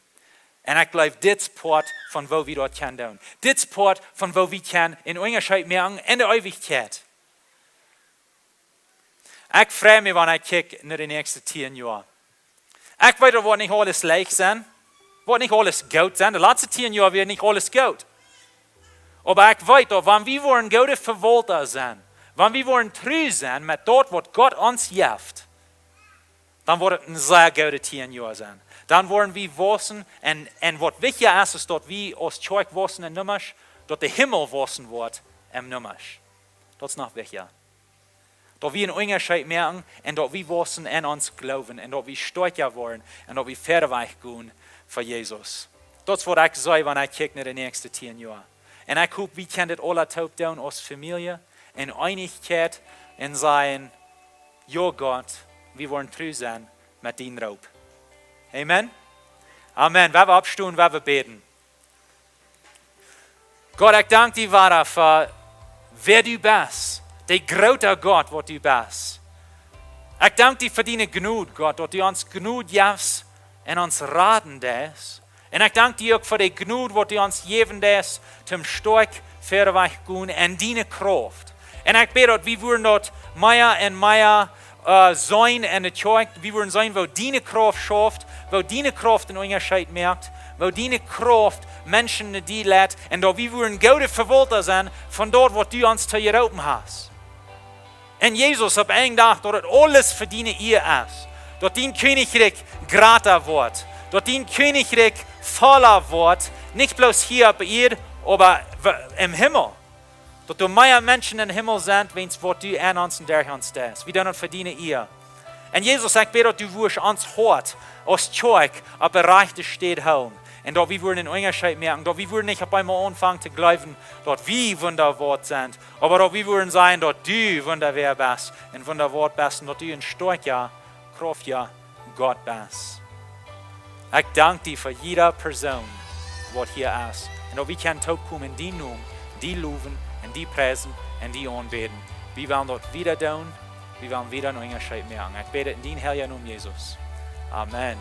En ik blijf dit poort van waar we dat kunnen doen. Dit poort van waar we kunnen in onderscheid merken in de eeuwigheid. Ik vraag me wanneer ik kijk naar de nächste 10 jaar. Ik weet dat wordt niet alles leicht zijn. Wordt niet alles goed zijn. De laatste 10 jaar wordt niet alles goed. Maar ik weet dat wanneer we een goede verwalter zijn. Wanneer we een trouw zijn met dat wat Gott ons geeft. Dan wordt het een zeer goede 10 jaar zijn. Dan worden we wassen en wat wichtig is dat we als kerk wassen en nummers, dat de hemel wassen wordt en nummers. Dat is nog wichtig. Dat we een onderscheid merken en dat we wassen en ons geloven en dat we sterker worden en dat we verder gaan voor Jezus. Dat is wat ik zei wanneer ik kijk naar de nächste 10 jaar. En ik hoop, we kunnen dit alle taub doen als familie in einigheid en zeggen, ja Gott, we worden trouw zijn met die roep. Amen. Amen. We hebben opstaan, we hebben beten. Gott, ik dank die Vader voor wer du bist. De grote God wat du bist. Ik dank die voor die genoeg, Gott, dat du ons genoeg geeft en ons raden des. En ik dank die ook voor de genoeg wat die ons geven des, zum sterk verder weg gaan en die kracht. En ik bid dat we worden dat meer en meer zijn en de kerk, we worden zijn, wo die kracht schafft, wo die kracht een onderscheid merkt, wo die kracht Menschen die leidt en dat we worden goede verwalter zijn van dat wat du ons te geroepen hast. En Jezus op een dag dat het alles verdienen hier is. Dat die koninkrijk gratis wordt. Dat die koninkrijk voller wordt. Niet bloos hier op aarde, maar im Himmel. Dat er meer Menschen im Himmel zijn, wens wat du aan ons en durch ons des. We doen het verdienen hier. En Jezus zegt, bitte, dat du wirst ons hart, als Kerk, op een rechte Stadt houden. En dat we worden een onderscheid merken, dat we worden nicht op einmal anfangen zu glauben, dat we wunderwort sind, aber dat we worden sein, dat du wunderwehr bist und wunderwort bist und dat du ein starker, kraftiger Gott bist. Ich danke dir für jede Person, was hier ist. Und dat we können kommen, die noemen, die loven und die preisen und die anbeten. Wir wollen das wieder tun, wir wollen wieder einen Unterscheid merken. Ich bete in den Herrn um Jesus. Amen.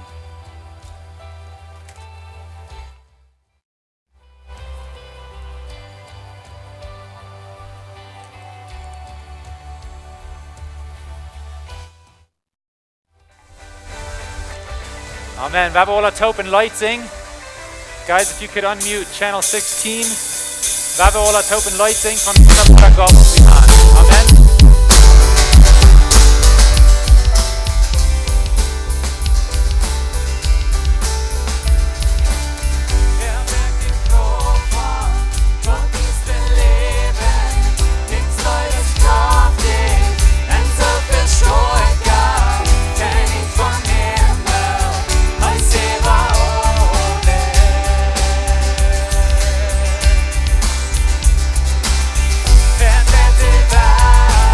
Amen. We hebben alle open light sing. Guys, if you could unmute channel 16. We hebben alle open light sing van wunderbarer Gott. Amen. Wer wird die Welt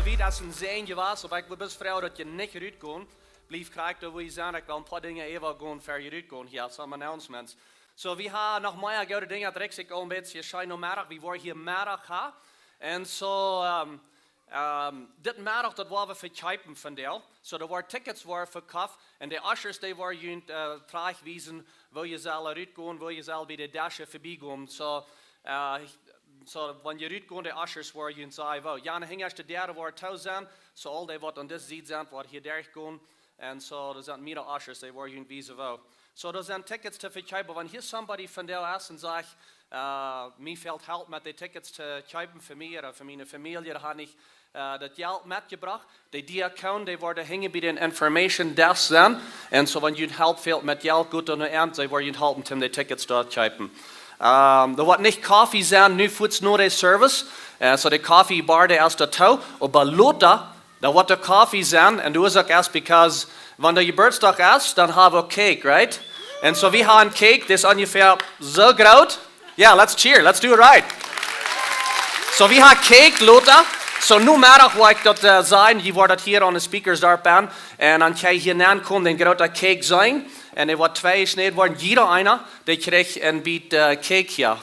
so wie das ein Sehen was, aber ich bin froh, dass ihr nicht rütgehen. Blieb krijgt dat we zijn, ik wil een paar dingen even gaan verder gaan hier, some announcements. So we hebben nog meer goede dingen, dat ik al een beetje schijn middag, we worden hier middag gaan. En zo, dit middag, dat waren we verkijpen van deel. So er waren tickets verkocht, en de ushers, die waren jullie terugwijzen, wil je zelf uitgaan, wil je zelf bij de dasje voorbij gaan. So, wanneer je uitgaat, de ushers waren jullie zeggen, well, ja, dan ging eerst de derde waar thuis zijn, so al die wat aan deze zijde zijn, waar hier doorgaan. En zo, er zijn meer ushers, die worden jullie wijzen wel. So, er zijn tickets te verkopen. Wanneer hier somebody van deel is en zegt, mij fehlt help met de tickets te kopen voor mij of voor mijn familie, dan heb ik dat geld metgebracht. Die account, die worden hingen bij de information desk zijn. En zo, wanneer je help fehlt met geld, goed aan de eind, die worden je helpen om de tickets te kopen. Er wordt niet koffie zijn, nu voets naar de service. So, de koffiebar, die is dat toe. Maar later, dan wordt er koffie zijn. En dat is ook eerst, because wanneer je geburtsdag is, dan hebben we cake, right? En zo, we hebben cake, dat is ongeveer zo groot. Yeah, let's cheer, let's do it right. So, we hebben cake later. So, nu middag wil ik dat zijn. Je wordt dat hier aan de speakers daar ben. En dan kan je hierna komen en grote cake zijn. En er wordt 2 gesneden worden. Jeder einer, die krijgt een beetje cake hier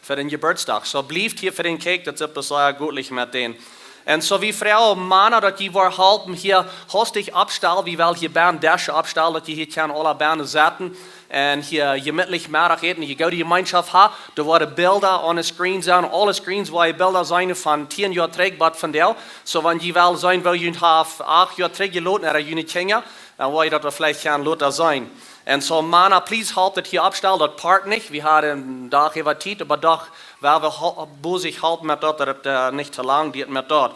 voor de geburtsdag. So, blijft hier voor de cake, dat is het zeer goedlich met den. En zo wie vrouwen mannen dat je wordt helpen hier hostig opstellen, wie wel hier baan dasje opstellen, dat je hier kan alle banen zetten. En hier gemütlich middag eten, je gaat de gemeenschap ha, er worden beelden aan de screens aan, alle screens waar je beelden zijn van 10 jaar terug, wat van deel. Zo wanneer je wel zijn, wil je 8 jaar terug geloten naar je kinderen, dan wil je dat we vielleicht gaan laten zijn. En zo mannen, please help dat hier opstellen, dat part niet. We hadden een dag even tijd, maar dag waar we bezig helpen met dat het niet te lang duurt met dat.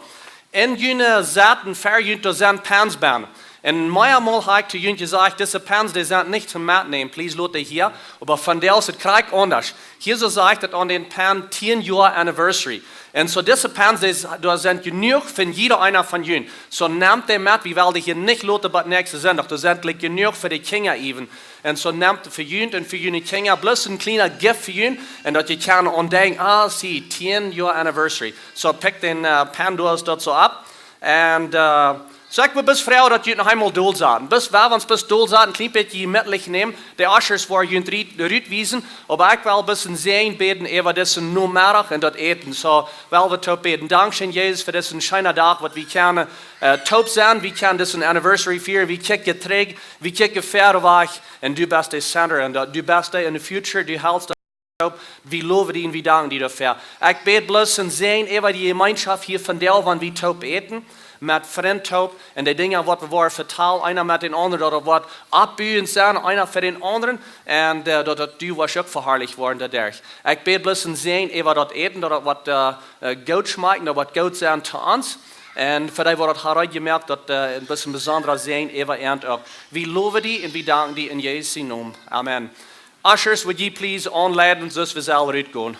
En jullie zaten verjunt zijn pansbanen. En meermaal heb ik te jullie gezegd, deze pans die zijn niet te metnemen, please laat die hier. Maar van deel is het krijg anders. Hier zo zegt het aan den pan 10 jaar anniversary. En zo deze pans die zijn genoeg van jeder einer van jullie. Zo neemt die met, wie wel die hier niet laten bij nächste zondag. Dat zijn genoeg voor de kinderen even. En zo neemt voor jullie en voor jullie kinderen bloos een kleine gift voor jullie. En dat je kan ontdekken, zie, 10 jaar anniversary. Zo pik den pan door dat zo op. En zeg we best vrouw dat je nog eenmaal doel zaten. Best wel, want best doel zaten, een klein beetje gemütlich nemen. De ushers waar je het uitwijzen. Maar ik wil best een zijn beden over deze namiddag en dat eten. Zo, wel we top beden. Dankzij Jezus voor deze schöne dag, wat we kunnen top zijn. We kunnen deze anniversary vieren. We kijken terug, we kijken verder weg. En du best de center. En du best in de future, du helst. We loven die en we danken die daarvoor. Ik bid bloos en zijn over die gemeenschap hier van deel, want we top eten. Met vriendschap en de dingen wat we worden vertellen, einer met den anderen, dat wat opbuien zijn, einer voor den anderen, en dat du was ook verherrlicht worden dadurch. Ik bid bloos en zijn over dat eten, dat wat goed schmeckt, dat wat goed zijn te ons. En voor die wordt het gemerkt dat een beetje bijzonder zijn over eind ook. We loven die en we danken die in Jezus naam. Amen. Ushers, would you please aanleiden, zoals we zelf uitgaan.